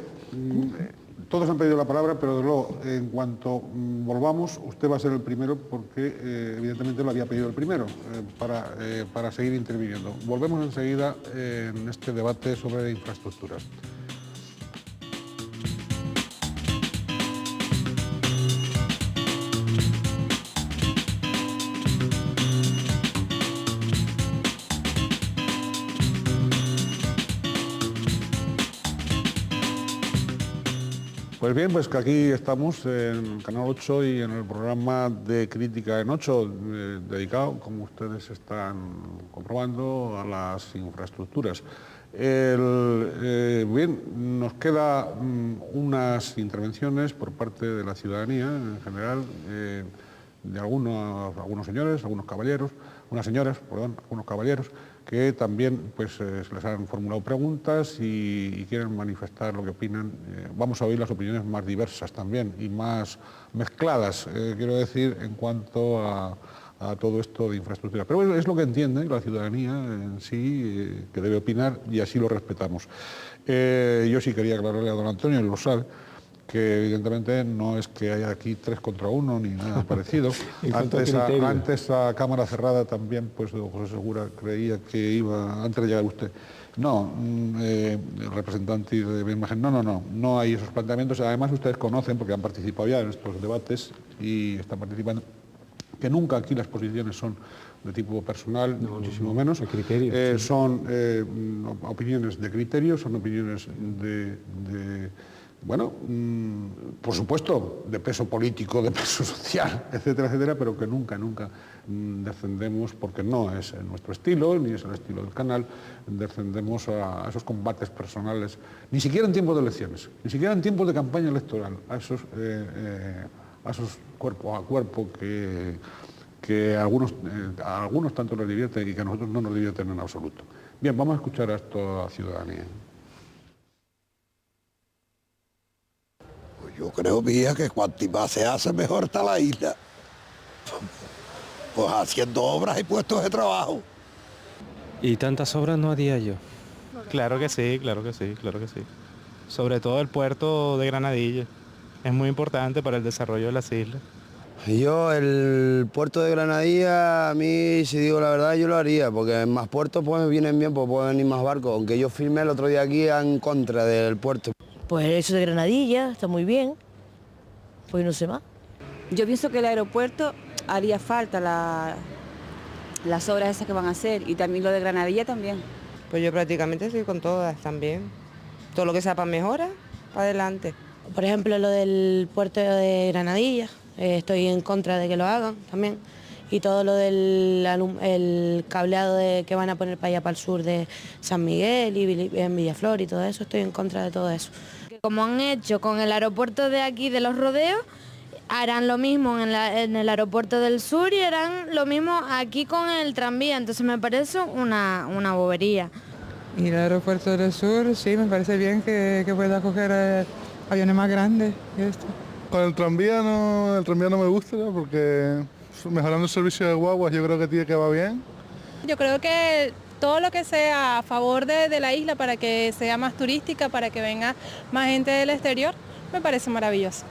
todos han pedido la palabra, pero desde luego, en cuanto volvamos, usted va a ser el primero porque evidentemente lo había pedido el primero para seguir interviniendo. Volvemos enseguida en este debate sobre infraestructuras. Pues bien, pues que aquí estamos en Canal 8 y en el programa de Crítica en 8, dedicado, como ustedes están comprobando, a las infraestructuras. Bien, nos queda unas intervenciones por parte de la ciudadanía en general, de algunos señores, algunos caballeros, unas señoras, perdón, algunos caballeros, que también pues, se les han formulado preguntas y quieren manifestar lo que opinan. Vamos a oír las opiniones más diversas también y más mezcladas, quiero decir, en cuanto a todo esto de infraestructura. Pero es lo que entiende la ciudadanía en sí, que debe opinar, y así lo respetamos. Yo sí quería aclararle a don Antonio, él lo sabe, que evidentemente no es que haya aquí 3 contra 1 ni nada parecido. antes a cámara cerrada también, pues don José Segura creía que iba, antes de llegar usted, no, el representante de imagen, no hay esos planteamientos. Además ustedes conocen, porque han participado ya en estos debates y están participando, que nunca aquí las posiciones son de tipo personal, no, muchísimo menos. De criterio, sí. Son opiniones de criterio, son opiniones bueno, por supuesto, de peso político, de peso social, etcétera, etcétera, pero que nunca defendemos, porque no es nuestro estilo, ni es el estilo del canal, defendemos a esos combates personales, ni siquiera en tiempos de elecciones, ni siquiera en tiempos de campaña electoral, a esos cuerpo a cuerpo que a algunos tanto nos divierten y que a nosotros no nos divierten en absoluto. Bien, vamos a escuchar a toda la ciudadanía. Yo creo, mía, que cuanto más se hace, mejor está la isla. Pues haciendo obras y puestos de trabajo. Y tantas obras no haría yo. Claro que sí, claro que sí, claro que sí. Sobre todo el puerto de Granadilla. Es muy importante para el desarrollo de las islas. Yo, el puerto de Granadilla, a mí, si digo la verdad, yo lo haría, porque en más puertos pues vienen bien, pues pueden venir más barcos, aunque yo firmé el otro día aquí en contra del puerto. Pues eso de Granadilla está muy bien, pues no sé más. Yo pienso que el aeropuerto haría falta las obras esas que van a hacer, y también lo de Granadilla también. Pues yo prácticamente estoy con todas también. Todo lo que sea para mejora, para adelante. Por ejemplo, lo del puerto de Granadilla, estoy en contra de que lo hagan también. Y todo lo del el cableado que van a poner para allá, para el sur de San Miguel y en Villaflor y todo eso, estoy en contra de todo eso. Como han hecho con el aeropuerto de aquí de Los Rodeos, harán lo mismo en el aeropuerto del sur y harán lo mismo aquí con el tranvía. Entonces me parece una bobería. Y el aeropuerto del sur, sí, me parece bien que pueda coger aviones más grandes y esto. Con el tranvía no me gusta, ¿no? Porque mejorando el servicio de guaguas yo creo que va bien. Yo creo que todo lo que sea a favor de la isla para que sea más turística, para que venga más gente del exterior, me parece maravilloso.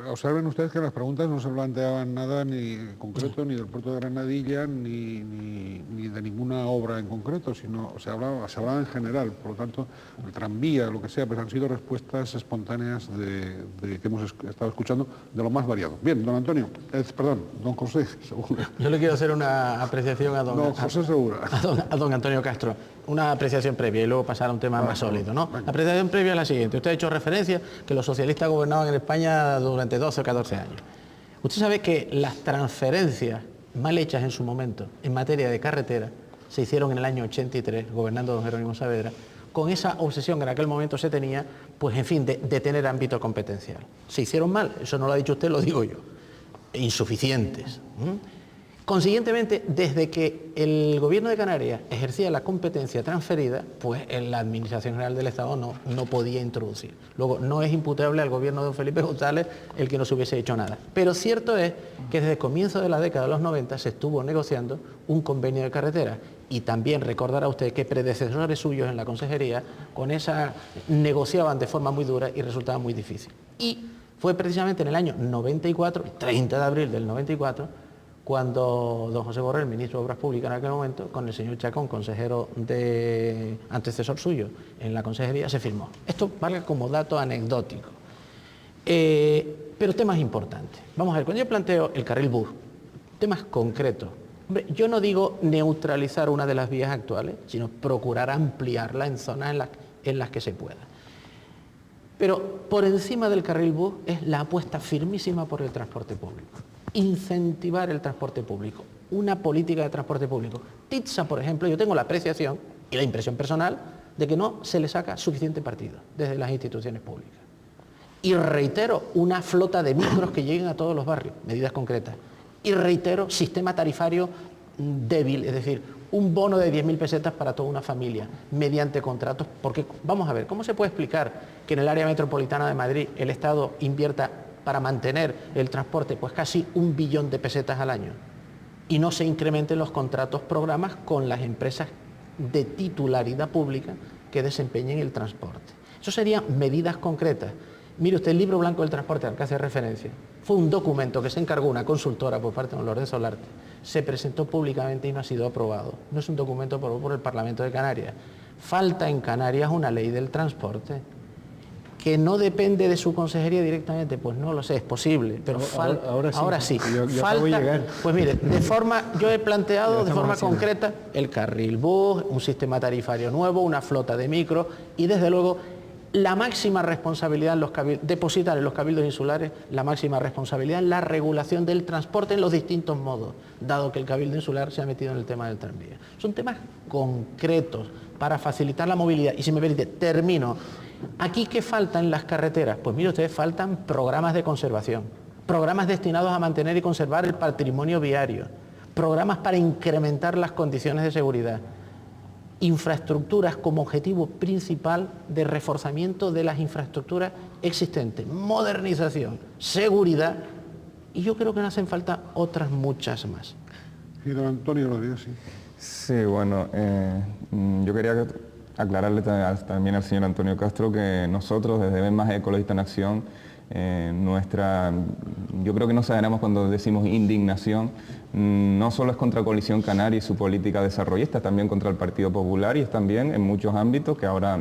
Observen ustedes que las preguntas no se planteaban nada ni concreto, ni del puerto de Granadilla, ni de ninguna obra en concreto, sino se hablaba en general. Por lo tanto, el tranvía, lo que sea, pues han sido respuestas espontáneas que hemos estado escuchando de lo más variado. Bien, don Antonio, perdón, don José Segura. Yo le quiero hacer una apreciación a don José Segura. A don Antonio Castro. Una apreciación previa y luego pasar a un tema más sólido, ¿no? La apreciación previa es la siguiente. Usted ha hecho referencia que los socialistas gobernaban en España durante 12 o 14 años. Usted sabe que las transferencias mal hechas en su momento en materia de carretera se hicieron en el año 83, gobernando don Jerónimo Saavedra, con esa obsesión que en aquel momento se tenía, pues en fin, de tener ámbito competencial. Se hicieron mal, eso no lo ha dicho usted, lo digo yo. Insuficientes. Consiguientemente, desde que el Gobierno de Canarias ejercía la competencia transferida, pues en la Administración General del Estado no podía introducir. Luego, no es imputable al Gobierno de don Felipe González el que no se hubiese hecho nada. Pero cierto es que desde el comienzo de la década de los 90 se estuvo negociando un convenio de carretera. Y también recordará usted que predecesores suyos en la consejería con esa negociaban de forma muy dura y resultaba muy difícil. Y fue precisamente en el año 94, el 30 de abril del 94, cuando don José Borrell, ministro de Obras Públicas en aquel momento, con el señor Chacón, consejero de antecesor suyo en la consejería, se firmó. Esto vale como dato anecdótico. Pero temas importantes. Vamos a ver, cuando yo planteo el carril bus, temas concretos. Hombre, yo no digo neutralizar una de las vías actuales, sino procurar ampliarla en zonas en las que se pueda. Pero por encima del carril bus es la apuesta firmísima por el transporte público. Incentivar el transporte público, una política de transporte público. TITSA, por ejemplo, yo tengo la apreciación y la impresión personal de que no se le saca suficiente partido desde las instituciones públicas. Y reitero, una flota de micros que lleguen a todos los barrios, medidas concretas. Y reitero, sistema tarifario débil, es decir, un bono de 10.000 pesetas para toda una familia, mediante contratos, porque vamos a ver, ¿cómo se puede explicar que en el área metropolitana de Madrid el Estado invierta para mantener el transporte pues casi 1 billón de pesetas al año y no se incrementen los contratos programas con las empresas de titularidad pública que desempeñen el transporte? Eso serían medidas concretas. Mire usted, el libro blanco del transporte al que hace referencia fue un documento que se encargó una consultora por parte de Lorenzo Solarte, se presentó públicamente y no ha sido aprobado. No es un documento aprobado por el Parlamento de Canarias. Falta en Canarias una ley del transporte que no depende de su consejería directamente, pues no lo sé, es posible, pero ahora sí. Falta, pues mire, yo he planteado de forma concreta el carril bus, un sistema tarifario nuevo, una flota de micro y desde luego la máxima responsabilidad en los depositar en los cabildos insulares, la máxima responsabilidad en la regulación del transporte en los distintos modos, dado que el cabildo insular se ha metido en el tema del tranvía. Son temas concretos para facilitar la movilidad. Y si me permite, termino. ¿Aquí qué falta en las carreteras? Pues mire ustedes, faltan programas de conservación, programas destinados a mantener y conservar el patrimonio viario, programas para incrementar las condiciones de seguridad, infraestructuras como objetivo principal de reforzamiento de las infraestructuras existentes, modernización, seguridad, y yo creo que nos hacen falta otras muchas más. Sí, don Antonio Rodríguez, sí. Sí, bueno, yo quería aclararle también al señor Antonio Castro que nosotros desde Ven Más Ecologista en Acción, yo creo que no exageramos cuando decimos indignación, no solo es contra Coalición Canaria y su política desarrollista, también contra el Partido Popular y es también en muchos ámbitos que ahora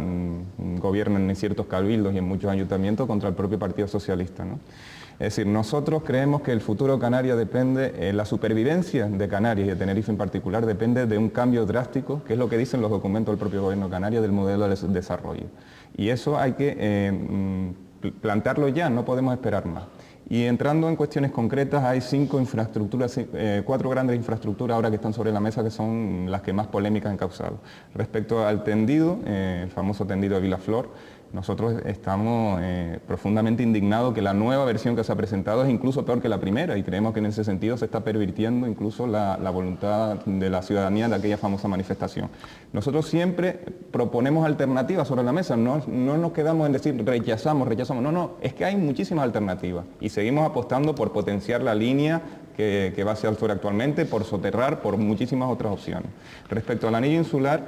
gobiernan en ciertos cabildos y en muchos ayuntamientos contra el propio Partido Socialista, ¿no? Es decir, nosotros creemos que el futuro de Canarias depende, la supervivencia de Canarias y de Tenerife en particular depende de un cambio drástico, que es lo que dicen los documentos del propio gobierno de Canarias del modelo de desarrollo. Y eso hay que plantearlo ya, no podemos esperar más. Y entrando en cuestiones concretas, hay 5 infraestructuras, 4 grandes infraestructuras ahora que están sobre la mesa que son las que más polémicas han causado. Respecto al tendido, el famoso tendido de Vilaflor, nosotros estamos profundamente indignados que la nueva versión que se ha presentado es incluso peor que la primera y creemos que en ese sentido se está pervirtiendo incluso la voluntad de la ciudadanía de aquella famosa manifestación. Nosotros siempre proponemos alternativas sobre la mesa, no nos quedamos en decir rechazamos, no, es que hay muchísimas alternativas y seguimos apostando por potenciar la línea que va hacia el sur actualmente, por soterrar, por muchísimas otras opciones. Respecto al anillo insular,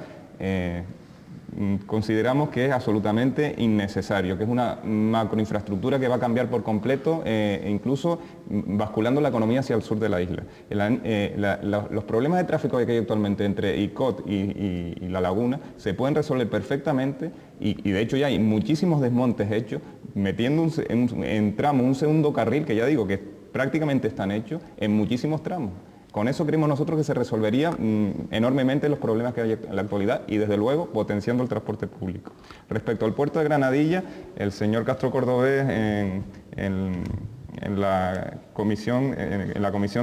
consideramos que es absolutamente innecesario, que es una macroinfraestructura que va a cambiar por completo, incluso basculando la economía hacia el sur de la isla. Los problemas de tráfico que hay actualmente entre Icod y La Laguna se pueden resolver perfectamente y de hecho ya hay muchísimos desmontes hechos, metiendo en tramos un segundo carril, que ya digo que prácticamente están hechos en muchísimos tramos. Con eso creemos nosotros que se resolverían enormemente los problemas que hay en la actualidad y desde luego potenciando el transporte público. Respecto al puerto de Granadilla, el señor Castro Cordobés en la Comisión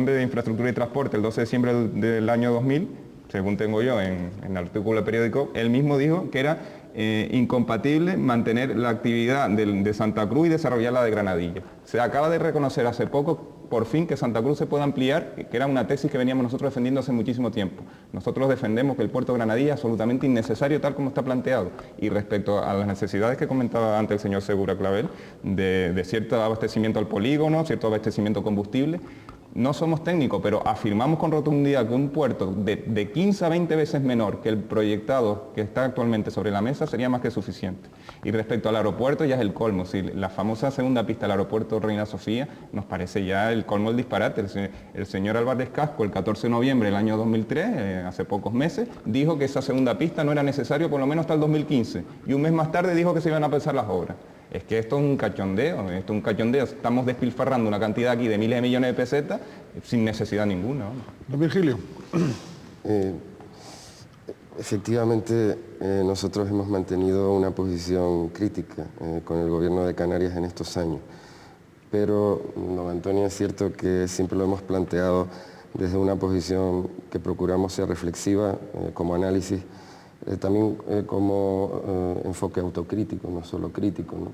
de Infraestructura y Transporte el 12 de diciembre del año 2000, según tengo yo en el artículo del periódico, él mismo dijo que era incompatible mantener la actividad de Santa Cruz y desarrollar la de Granadilla. Se acaba de reconocer hace poco, por fin, que Santa Cruz se pueda ampliar, que era una tesis que veníamos nosotros defendiendo hace muchísimo tiempo. Nosotros defendemos que el puerto de Granadilla es absolutamente innecesario tal como está planteado. Y respecto a las necesidades que comentaba antes el señor Segura Clavel, de cierto abastecimiento al polígono, cierto abastecimiento de combustible, no somos técnicos, pero afirmamos con rotundidad que un puerto de 15 a 20 veces menor que el proyectado que está actualmente sobre la mesa sería más que suficiente. Y respecto al aeropuerto ya es el colmo, si la famosa segunda pista del aeropuerto Reina Sofía nos parece ya el colmo del disparate. El señor Álvarez Casco el 14 de noviembre del año 2003, hace pocos meses, dijo que esa segunda pista no era necesario por lo menos hasta el 2015 y un mes más tarde dijo que se iban a empezar las obras. Es que esto es un cachondeo, estamos despilfarrando una cantidad aquí de miles de millones de pesetas sin necesidad ninguna. Don Virgilio. Efectivamente, nosotros hemos mantenido una posición crítica con el gobierno de Canarias en estos años, pero, don Antonio, es cierto que siempre lo hemos planteado desde una posición que procuramos ser reflexiva como análisis, también como enfoque autocrítico, no solo crítico, ¿no?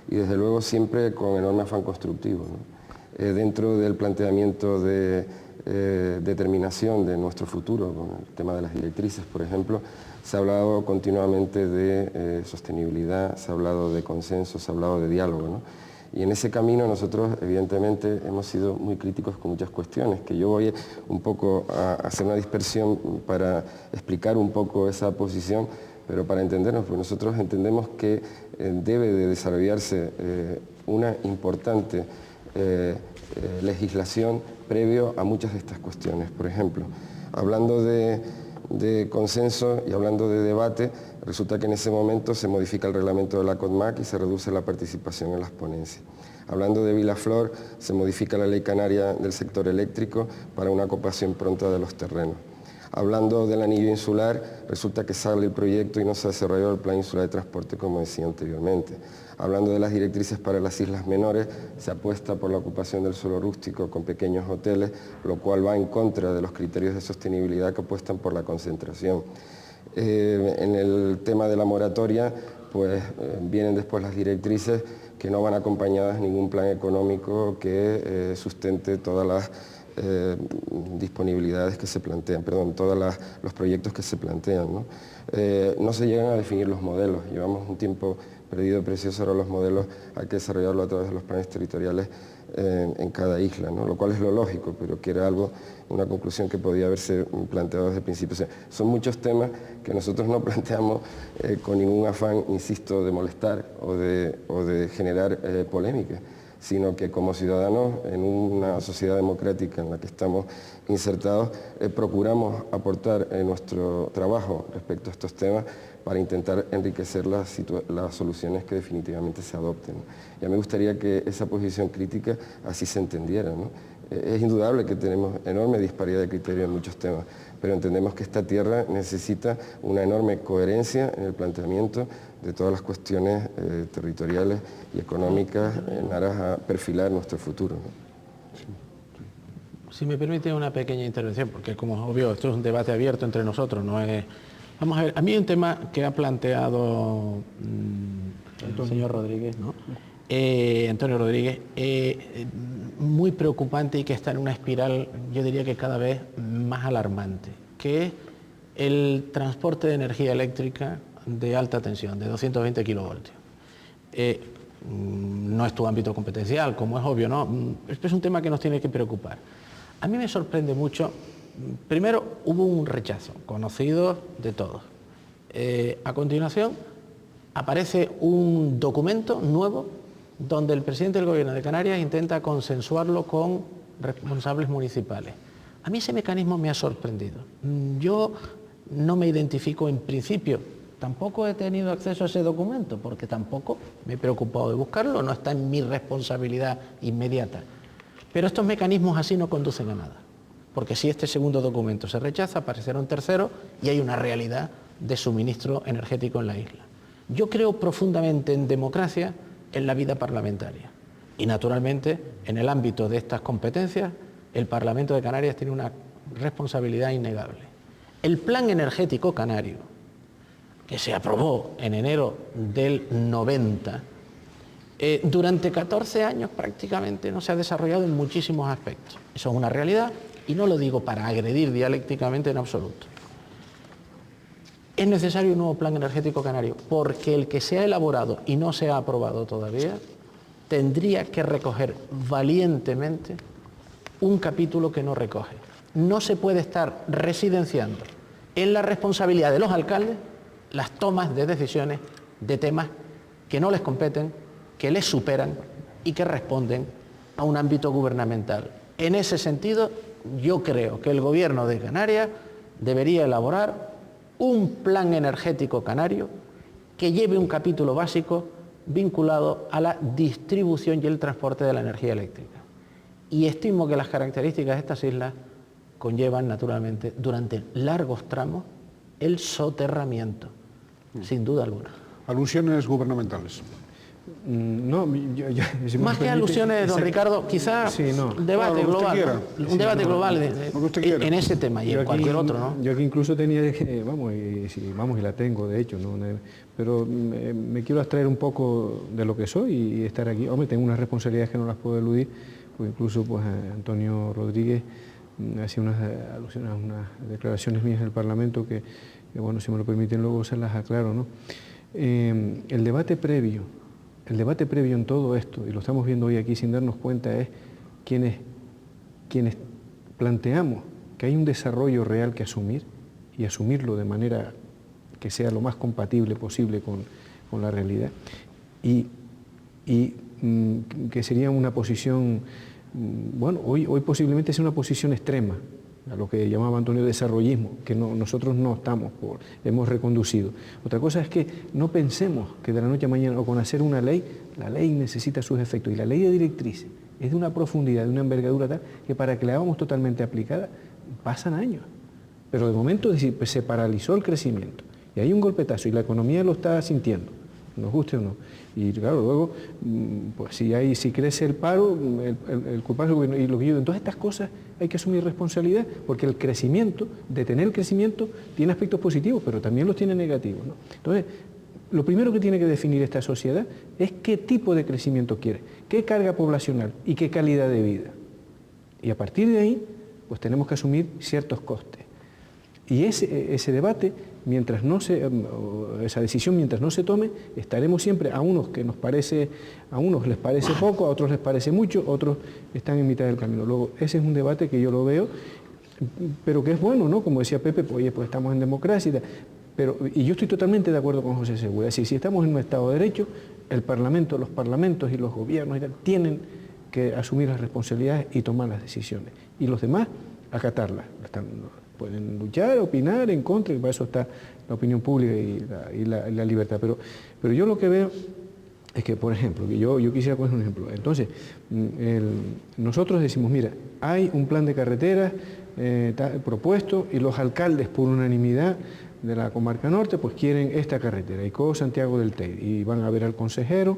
Y desde luego siempre con enorme afán constructivo, ¿no? Dentro del planteamiento de determinación de nuestro futuro, con el tema de las directrices, por ejemplo, se ha hablado continuamente de sostenibilidad, se ha hablado de consenso, se ha hablado de diálogo, ¿no? Y en ese camino nosotros, evidentemente, hemos sido muy críticos con muchas cuestiones, que yo voy un poco a hacer una dispersión para explicar un poco esa posición, pero para entendernos, porque nosotros entendemos que debe de desarrollarse una importante legislación previo a muchas de estas cuestiones. Por ejemplo, hablando de consenso y hablando de debate, resulta que en ese momento se modifica el reglamento de la CODMAC y se reduce la participación en las ponencias. Hablando de Vilaflor, se modifica la ley canaria del sector eléctrico para una ocupación pronta de los terrenos. Hablando del anillo insular, resulta que sale el proyecto y no se ha desarrollado el plan insular de transporte, como decía anteriormente. Hablando de las directrices para las islas menores, se apuesta por la ocupación del suelo rústico con pequeños hoteles, lo cual va en contra de los criterios de sostenibilidad que apuestan por la concentración. En el tema de la moratoria, pues vienen después las directrices que no van acompañadas de ningún plan económico que sustente todas las disponibilidades que se plantean, perdón, todos los proyectos que se plantean, ¿no? No se llegan a definir los modelos, llevamos un tiempo perdido precioso, ahora los modelos hay que desarrollarlo a través de los planes territoriales en cada isla, ¿no? Lo cual es lo lógico, pero que era una conclusión que podía haberse planteado desde el principio. O sea, son muchos temas que nosotros no planteamos con ningún afán, insisto, de molestar o de generar polémica, sino que como ciudadanos en una sociedad democrática en la que estamos insertados, procuramos aportar nuestro trabajo respecto a estos temas para intentar enriquecer las soluciones que definitivamente se adopten. Ya me gustaría que esa posición crítica así se entendiera, ¿no? Es indudable que tenemos enorme disparidad de criterios en muchos temas, pero entendemos que esta tierra necesita una enorme coherencia en el planteamiento de todas las cuestiones territoriales y económicas en aras a perfilar nuestro futuro, ¿no? Si me permite una pequeña intervención, porque como es obvio, esto es un debate abierto entre nosotros, no es... Vamos a ver, a mí un tema que ha planteado el señor Rodríguez, ¿no? Antonio Rodríguez, muy preocupante y que está en una espiral, yo diría que cada vez más alarmante, que es el transporte de energía eléctrica de alta tensión, de 220 kilovoltios. No es tu ámbito competencial, como es obvio, ¿no? Este es un tema que nos tiene que preocupar. A mí me sorprende mucho, primero hubo un rechazo, conocido de todos. A continuación aparece un documento nuevo donde el presidente del Gobierno de Canarias intenta consensuarlo con responsables municipales. A mí ese mecanismo me ha sorprendido. Yo no me identifico en principio, tampoco he tenido acceso a ese documento, porque tampoco me he preocupado de buscarlo, no está en mi responsabilidad inmediata. Pero estos mecanismos así no conducen a nada, porque si este segundo documento se rechaza, aparecerá un tercero y hay una realidad de suministro energético en la isla. Yo creo profundamente en democracia, en la vida parlamentaria. Y naturalmente, en el ámbito de estas competencias, el Parlamento de Canarias tiene una responsabilidad innegable. El Plan Energético Canario, que se aprobó en enero del 90, durante 14 años prácticamente no se ha desarrollado en muchísimos aspectos. Eso es una realidad y no lo digo para agredir dialécticamente en absoluto. Es necesario un nuevo plan energético canario porque el que se ha elaborado y no se ha aprobado todavía tendría que recoger valientemente un capítulo que no recoge. No se puede estar residenciando en la responsabilidad de los alcaldes las tomas de decisiones de temas que no les competen, que les superan y que responden a un ámbito gubernamental. En ese sentido, yo creo que el Gobierno de Canarias debería elaborar un plan energético canario que lleve un capítulo básico vinculado a la distribución y el transporte de la energía eléctrica. Y estimo que las características de estas islas conllevan naturalmente durante largos tramos el soterramiento, sin duda alguna. Alusiones gubernamentales. No, si más que alusiones, don Ricardo, quizás sí, no. debate global, ¿no? Un debate global en ese tema y en cualquier otro, ¿no? Yo aquí incluso tenía, y la tengo, de hecho, ¿no? Pero me quiero abstraer un poco de lo que soy y estar aquí. Hombre, tengo unas responsabilidades que no las puedo eludir, pues incluso pues Antonio Rodríguez hacía unas alusiones a unas declaraciones mías en el Parlamento que, bueno, si me lo permiten luego se las aclaro, ¿no? El debate previo en todo esto, y lo estamos viendo hoy aquí sin darnos cuenta, es quienes planteamos que hay un desarrollo real que asumir y asumirlo de manera que sea lo más compatible posible con la realidad y que sería una posición, bueno, hoy posiblemente sea una posición extrema, a lo que llamaba Antonio desarrollismo, que nosotros no estamos, hemos reconducido. Otra cosa es que no pensemos que de la noche a mañana, o con hacer una ley, la ley necesita sus efectos, y la ley de directrices es de una profundidad, de una envergadura tal, que para que la hagamos totalmente aplicada, pasan años. Pero de momento pues, se paralizó el crecimiento, y hay un golpetazo, y la economía lo está sintiendo, nos guste o no. Y claro, luego, pues si crece el paro, el culpable y lo que yo, en todas estas cosas hay que asumir responsabilidad, porque el crecimiento, detener el crecimiento, tiene aspectos positivos, pero también los tiene negativos, ¿no? Entonces, lo primero que tiene que definir esta sociedad es qué tipo de crecimiento quiere, qué carga poblacional y qué calidad de vida. Y a partir de ahí, pues tenemos que asumir ciertos costes. Y ese debate, esa decisión mientras no se tome, estaremos siempre a unos les parece poco, a otros les parece mucho, otros están en mitad del camino. Luego, ese es un debate que yo lo veo, pero que es bueno, ¿no? Como decía Pepe, pues, oye, pues estamos en democracia y tal. Y yo estoy totalmente de acuerdo con José Segura. Es decir, si estamos en un Estado de Derecho, los parlamentos y los gobiernos y tal, tienen que asumir las responsabilidades y tomar las decisiones. Y los demás, acatarlas. Pueden luchar, opinar en contra, y para eso está la opinión pública y la libertad. Pero yo lo que veo es que, por ejemplo, yo quisiera poner un ejemplo. Entonces, nosotros decimos, mira, hay un plan de carreteras propuesto y los alcaldes por unanimidad de la comarca norte pues quieren esta carretera, Icó Santiago del Teide, y van a ver al consejero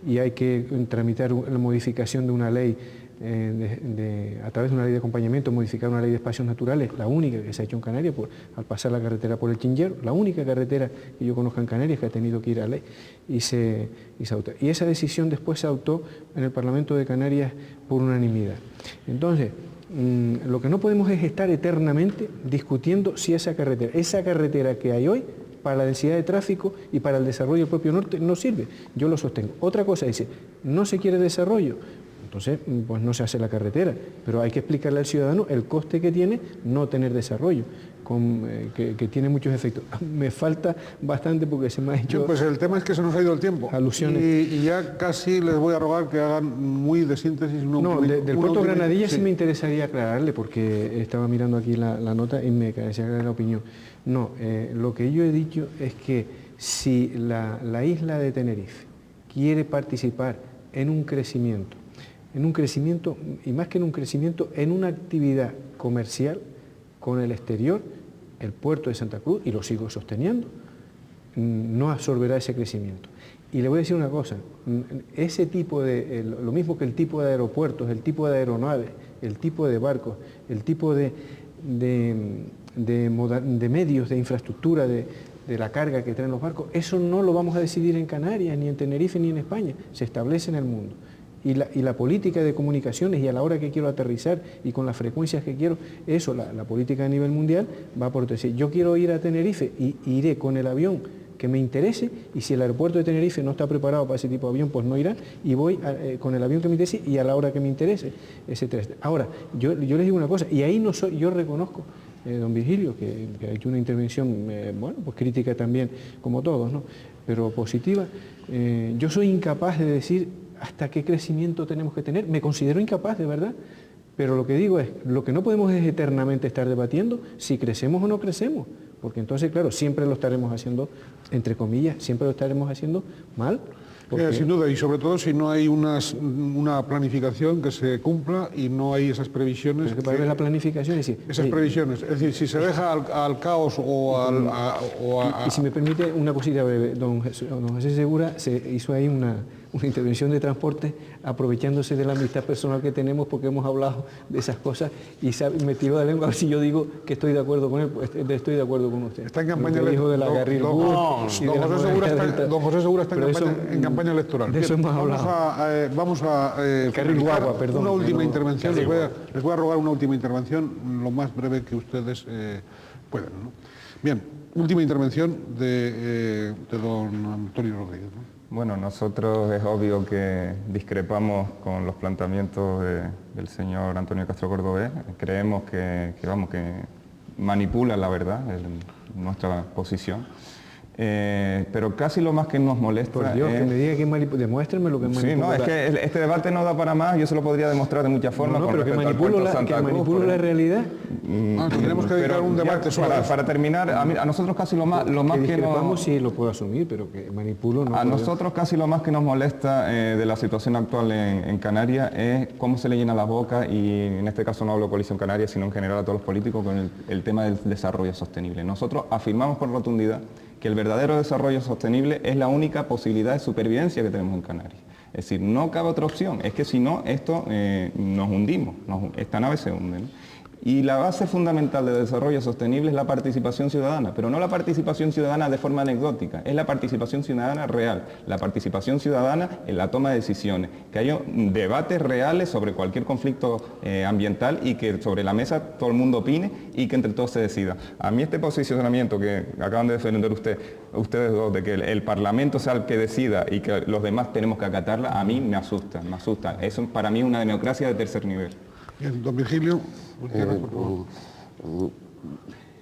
y hay que tramitar la modificación de una ley a través de una ley de acompañamiento, modificar una ley de espacios naturales, la única que se ha hecho en Canarias al pasar la carretera por el Chinchero, la única carretera que yo conozco en Canarias que ha tenido que ir a ley y esa decisión después se adoptó en el Parlamento de Canarias por unanimidad. Entonces, lo que no podemos es estar eternamente discutiendo si esa carretera que hay hoy para la densidad de tráfico y para el desarrollo del propio norte no sirve. Yo lo sostengo. Otra cosa dice, no se quiere desarrollo, entonces pues no se hace la carretera, pero hay que explicarle al ciudadano el coste que tiene no tener desarrollo, que tiene muchos efectos. Me falta bastante porque se me ha hecho... Pues el tema es que se nos ha ido el tiempo. Alusiones. Y ya casi les voy a rogar que hagan muy de síntesis. Del puerto Granadilla sí me interesaría aclararle, porque estaba mirando aquí la nota y me parecía aclarar la opinión. No, lo que yo he dicho es que si la isla de Tenerife quiere participar en un crecimiento, y más que en un crecimiento, en una actividad comercial con el exterior, el puerto de Santa Cruz, y lo sigo sosteniendo, no absorberá ese crecimiento. Y le voy a decir una cosa, ese tipo lo mismo que el tipo de aeropuertos, el tipo de aeronaves, el tipo de barcos, el tipo de medios, de infraestructura, de la carga que traen los barcos, eso no lo vamos a decidir en Canarias, ni en Tenerife, ni en España, se establece en el mundo. Y la política de comunicaciones, y a la hora que quiero aterrizar y con las frecuencias que quiero, eso, la política a nivel mundial va por decir, yo quiero ir a Tenerife y iré con el avión que me interese, y si el aeropuerto de Tenerife no está preparado para ese tipo de avión, pues no irá, y voy con el avión que me interese y a la hora que me interese, etc. Ahora, yo les digo una cosa, y ahí yo reconozco, don Virgilio, que ha hecho una intervención, pues crítica también, como todos, ¿no? Pero positiva, yo soy incapaz de decir hasta qué crecimiento tenemos que tener, me considero incapaz, de verdad, pero lo que digo es, lo que no podemos es eternamente estar debatiendo si crecemos o no crecemos, porque entonces, claro, siempre lo estaremos haciendo, entre comillas, siempre lo estaremos haciendo mal, Sin duda, y sobre todo si no hay una planificación que se cumpla y no hay esas previsiones. Para ver la planificación, esas previsiones, es decir, si se deja al caos y si me permite una cosita breve, don José Segura se hizo ahí una intervención de transporte aprovechándose de la amistad personal que tenemos porque hemos hablado de esas cosas y me tiró la lengua a ver si yo digo que estoy de acuerdo con él, pues estoy de acuerdo con usted. Está en campaña electoral. Don José Segura está en campaña electoral. De eso hemos hablado. Vamos a Carril Guagua, perdón. Una última intervención, les voy a rogar una última intervención, lo más breve que ustedes puedan, ¿no? Bien, última intervención de don Antonio Rodríguez, ¿no? Bueno, nosotros es obvio que discrepamos con los planteamientos del señor Antonio Castro Cordobés. Creemos que manipula la verdad, nuestra posición. Pero casi lo más que nos molesta. Por Dios, que me diga que manipula, demuéstrame lo que manipula. Sí, no, es que este debate no da para más, yo se lo podría demostrar de muchas formas. No, pero que manipulo la realidad. Tenemos que dedicar un debate para terminar, a nosotros casi lo más que nos... sí lo puedo asumir, pero que manipulo no. Nosotros casi lo más que nos molesta de la situación actual en Canarias es cómo se le llena la boca, y en este caso no hablo de Coalición Canaria, sino en general a todos los políticos, con el tema del desarrollo sostenible. Nosotros afirmamos con rotundidad que el verdadero desarrollo sostenible es la única posibilidad de supervivencia que tenemos en Canarias. Es decir, no cabe otra opción, es que si no, nos hundimos, esta nave se hunde, ¿no? Y la base fundamental del desarrollo sostenible es la participación ciudadana, pero no la participación ciudadana de forma anecdótica, es la participación ciudadana real, la participación ciudadana en la toma de decisiones, que haya debates reales sobre cualquier conflicto ambiental y que sobre la mesa todo el mundo opine y que entre todos se decida. A mí este posicionamiento que acaban de defender ustedes dos, de que el Parlamento sea el que decida y que los demás tenemos que acatarla, a mí me asusta. Eso para mí es una democracia de tercer nivel. Bien, don Virgilio.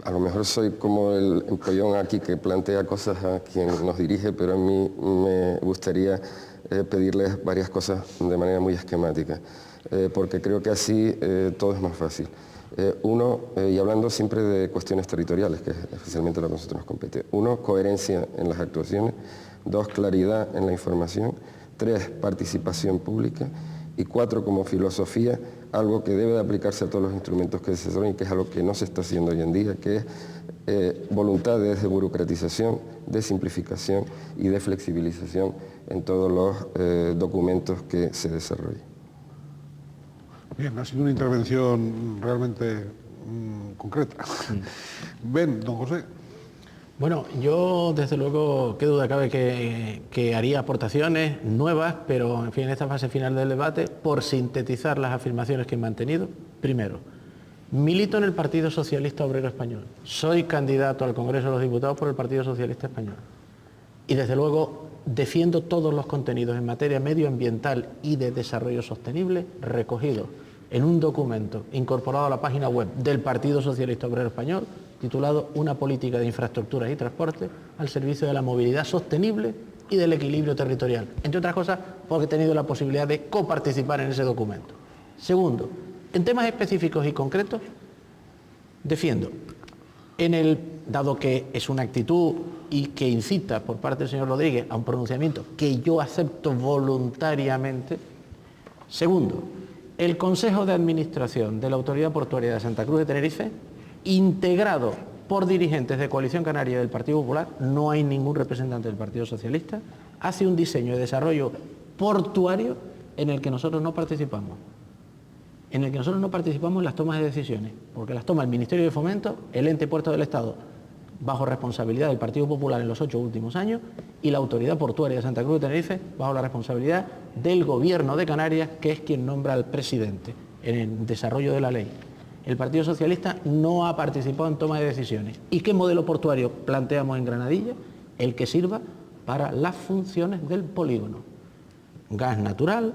A lo mejor soy como el empollón aquí que plantea cosas a quien nos dirige, pero a mí me gustaría pedirles varias cosas de manera muy esquemática, porque creo que así todo es más fácil. Uno, y hablando siempre de cuestiones territoriales, que es especialmente lo que a nosotros nos compete. Uno, coherencia en las actuaciones. Dos, claridad en la información. Tres, participación pública. Y cuatro, como filosofía, algo que debe de aplicarse a todos los instrumentos que se desarrollan, que es algo que no se está haciendo hoy en día, que es voluntad de desburocratización, de simplificación y de flexibilización en todos los documentos que se desarrollan. Bien, ha sido una intervención realmente concreta. Ven, don José. Bueno, yo desde luego, qué duda cabe que haría aportaciones nuevas, pero en fin, en esta fase final del debate, por sintetizar las afirmaciones que he mantenido. Primero, milito en el Partido Socialista Obrero Español. Soy candidato al Congreso de los Diputados por el Partido Socialista Español. Y desde luego defiendo todos los contenidos en materia medioambiental y de desarrollo sostenible recogidos en un documento incorporado a la página web del Partido Socialista Obrero Español, titulado Una política de infraestructuras y transporte al servicio de la movilidad sostenible y del equilibrio territorial. Entre otras cosas, porque he tenido la posibilidad de coparticipar en ese documento. Segundo, en temas específicos y concretos, defiendo, dado que es una actitud y que incita por parte del señor Rodríguez a un pronunciamiento que yo acepto voluntariamente. Segundo, el Consejo de Administración de la Autoridad Portuaria de Santa Cruz de Tenerife, integrado por dirigentes de Coalición Canaria y del Partido Popular, no hay ningún representante del Partido Socialista, hace un diseño de desarrollo portuario en el que nosotros no participamos. En el que nosotros no participamos en las tomas de decisiones, porque las toma el Ministerio de Fomento, el ente puerto del Estado, bajo responsabilidad del Partido Popular en los 8 últimos años, y la Autoridad Portuaria de Santa Cruz de Tenerife, bajo la responsabilidad del Gobierno de Canarias, que es quien nombra al presidente en el desarrollo de la ley. El Partido Socialista no ha participado en toma de decisiones. ¿Y qué modelo portuario planteamos en Granadilla? El que sirva para las funciones del polígono. Gas natural,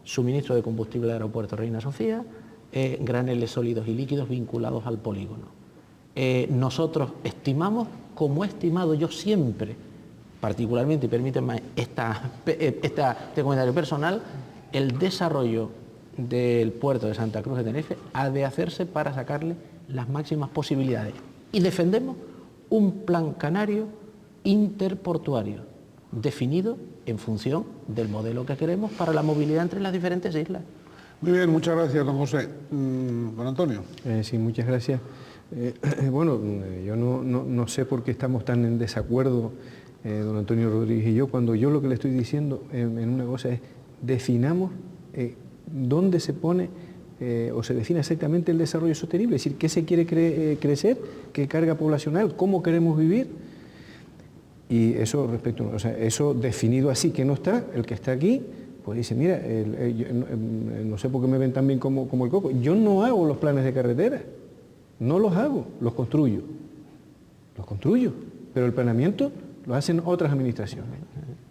suministro de combustible del aeropuerto Reina Sofía, graneles sólidos y líquidos vinculados al polígono. Nosotros estimamos, como he estimado yo siempre, particularmente, y permítanme este comentario personal, el desarrollo del puerto de Santa Cruz de Tenerife ha de hacerse para sacarle las máximas posibilidades. Y defendemos un plan canario interportuario, definido en función del modelo que queremos para la movilidad entre las diferentes islas. Muy bien, muchas gracias, don José. Don Antonio. Sí, muchas gracias. Bueno, yo no sé por qué estamos tan en desacuerdo, don Antonio Rodríguez y yo, cuando yo lo que le estoy diciendo en una cosa es definamos dónde se pone o se define exactamente el desarrollo sostenible, es decir, qué se quiere crecer, qué carga poblacional, cómo queremos vivir. Y eso respecto, o sea, eso definido así, que no está, el que está aquí, pues dice, mira, no sé por qué me ven tan bien como el coco, yo no hago los planes de carretera, no los hago, los construyo, pero el planeamiento lo hacen otras administraciones,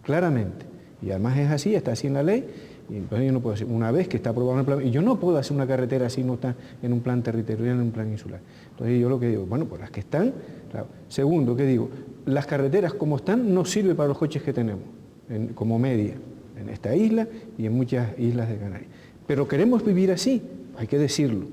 claramente, y además es así, está así en la ley, y entonces yo no puedo hacer, una vez que está aprobado en el plan, y yo no puedo hacer una carretera si no está en un plan territorial, en un plan insular. Entonces yo lo que digo, bueno, pues las que están, claro. Segundo, ¿qué digo? Las carreteras como están no sirven para los coches que tenemos, como media, en esta isla y en muchas islas de Canarias. Pero queremos vivir así, hay que decirlo.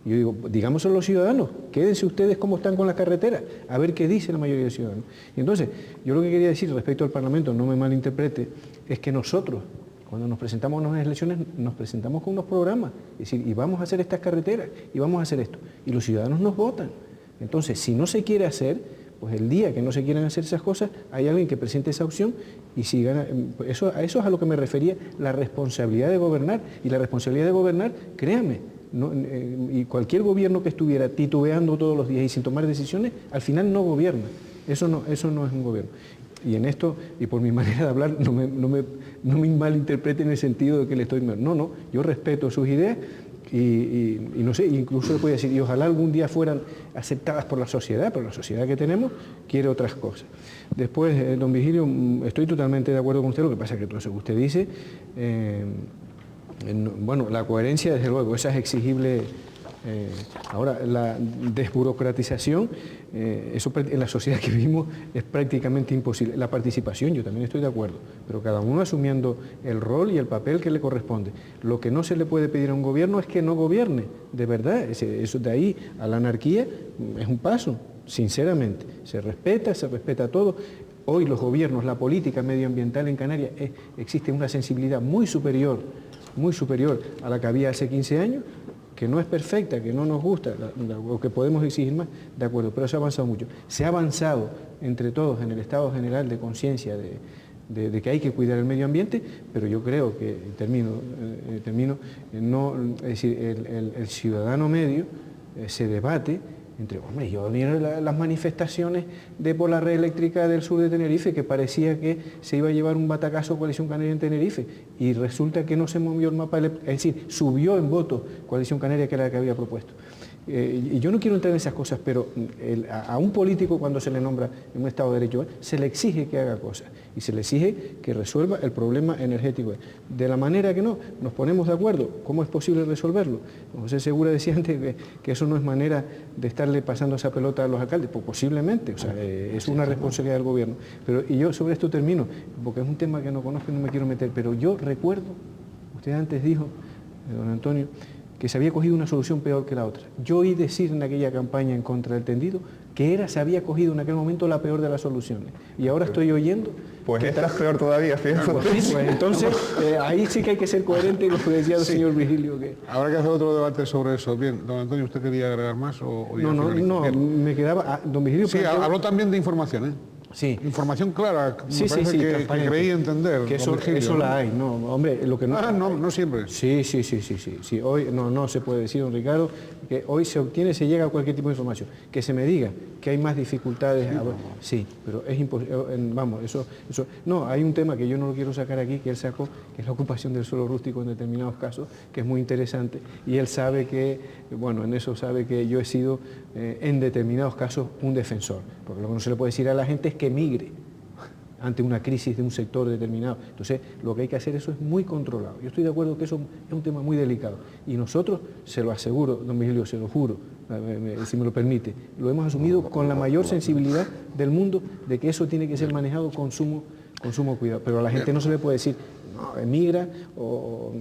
Yo digo, digamos a los ciudadanos, quédense ustedes como están con las carreteras, a ver qué dice la mayoría de ciudadanos. Y entonces, yo lo que quería decir respecto al Parlamento, no me malinterprete, es que nosotros, cuando nos presentamos a unas elecciones, nos presentamos con unos programas, es decir, y vamos a hacer estas carreteras, y vamos a hacer esto, y los ciudadanos nos votan. Entonces, si no se quiere hacer, pues el día que no se quieran hacer esas cosas, hay alguien que presente esa opción y si gana, a eso es a lo que me refería, la responsabilidad de gobernar. Y la responsabilidad de gobernar, créame, y cualquier gobierno que estuviera titubeando todos los días y sin tomar decisiones, al final no gobierna. Eso no es un gobierno. Y en esto, y por mi manera de hablar, no me malinterprete en el sentido de que le estoy... No, yo respeto sus ideas. Y no sé, incluso le puedo decir, y ojalá algún día fueran aceptadas por la sociedad, pero la sociedad que tenemos quiere otras cosas. Después, don Virgilio, estoy totalmente de acuerdo con usted, lo que pasa es que todo eso que usted dice, bueno, la coherencia, desde luego, esa es exigible. Ahora, la desburocratización, eso en la sociedad que vivimos es prácticamente imposible. La participación, yo también estoy de acuerdo, pero cada uno asumiendo el rol y el papel que le corresponde. Lo que no se le puede pedir a un gobierno es que no gobierne, de verdad. Eso de ahí a la anarquía es un paso, sinceramente. Se respeta todo. Hoy los gobiernos, la política medioambiental en Canarias, existe una sensibilidad muy superior a la que había hace 15 años, que no es perfecta, que no nos gusta, o que podemos exigir más, de acuerdo, pero se ha avanzado mucho. Se ha avanzado entre todos en el estado general de conciencia de que hay que cuidar el medio ambiente, pero yo creo que, es decir, el ciudadano medio se debate entre, hombre, yo vi las manifestaciones por la red eléctrica del sur de Tenerife, que parecía que se iba a llevar un batacazo Coalición Canaria en Tenerife, y resulta que no se movió el mapa, es decir, subió en voto Coalición Canaria, que era la que había propuesto. Y yo no quiero entrar en esas cosas, pero a un político, cuando se le nombra en un Estado de Derecho, se le exige que haga cosas y se le exige que resuelva el problema energético. De la manera que no, nos ponemos de acuerdo, ¿cómo es posible resolverlo? José Segura decía antes que eso no es manera de estarle pasando esa pelota a los alcaldes, pues posiblemente, o sea, es una responsabilidad del gobierno. Y yo sobre esto termino, porque es un tema que no conozco y no me quiero meter, pero yo recuerdo, usted antes dijo, don Antonio, que se había cogido una solución peor que la otra. Yo oí decir en aquella campaña en contra del tendido que se había cogido en aquel momento la peor de las soluciones. Y ahora estoy oyendo... Pues esta es peor todavía, fíjate. Pues entonces, ahí sí que hay que ser coherente con lo que decía el señor Virgilio. Habrá que hacer otro debate sobre eso. Bien, don Antonio, ¿usted quería agregar más? No, me quedaba... don Virgilio... Sí, habló también de información, ¿eh? Sí. Información clara, me parece que creí entender. Que eso la hay, no, hombre, lo que no... no siempre. Sí, hoy no se puede decir, don Ricardo, que hoy se llega a cualquier tipo de información. Que se me diga que hay más dificultades, sí, pero es imposible, vamos, eso... No, hay un tema que yo no lo quiero sacar aquí, que él sacó, que es la ocupación del suelo rústico en determinados casos, que es muy interesante, y él sabe que, bueno, en eso sabe que yo he sido, en determinados casos, un defensor, porque lo que no se le puede decir a la gente es que emigre ante una crisis de un sector determinado. Entonces, lo que hay que hacer eso es muy controlado. Yo estoy de acuerdo que eso es un tema muy delicado. Y nosotros, se lo aseguro, don Virgilio, se lo juro, si me lo permite, lo hemos asumido con la mayor sensibilidad del mundo de que eso tiene que ser manejado con sumo cuidado. Pero a la gente no se le puede decir, no, emigra o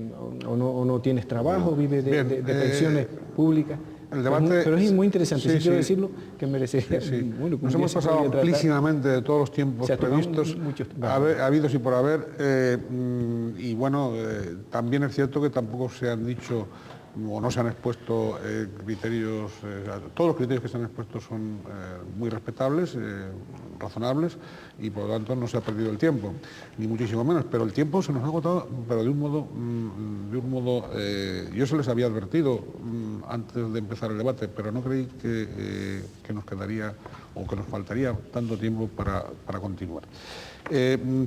no tienes trabajo, vive de pensiones públicas. el debate... Pero es muy interesante, sí, quiero decirlo, que merecería... Bueno, nos hemos pasado amplísimamente de todos los tiempos previstos, habidos y por haber, y bueno, también es cierto que tampoco se han dicho o no se han expuesto criterios, todos los criterios que se han expuesto son muy respetables, razonables, y por lo tanto no se ha perdido el tiempo, ni muchísimo menos, pero el tiempo se nos ha agotado, pero de un modo, yo se les había advertido antes de empezar el debate, pero no creí que nos quedaría o que nos faltaría tanto tiempo para continuar.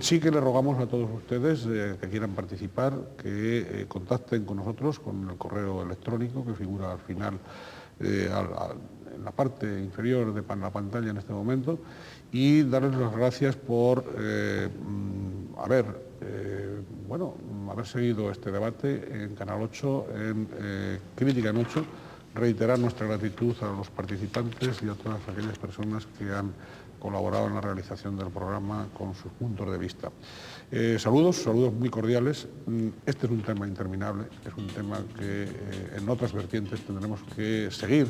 Sí que le rogamos a todos ustedes que quieran participar, que contacten con nosotros con el correo electrónico que figura al final, en la parte inferior de la pantalla en este momento, y darles las gracias por haber seguido este debate en Canal 8, en Crítica en 8, reiterar nuestra gratitud a los participantes y a todas aquellas personas que han colaborado en la realización del programa con sus puntos de vista. Saludos muy cordiales. Este es un tema interminable, es un tema que en otras vertientes tendremos que seguir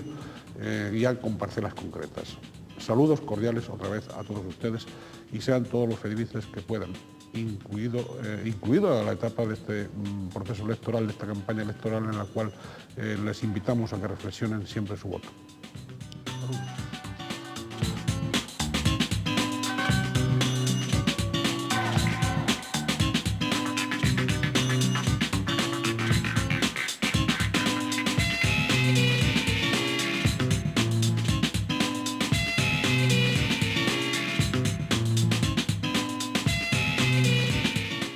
ya con parcelas concretas. Saludos cordiales otra vez a todos ustedes y sean todos los felices que puedan, incluido a la etapa de este proceso electoral, de esta campaña electoral en la cual les invitamos a que reflexionen siempre su voto.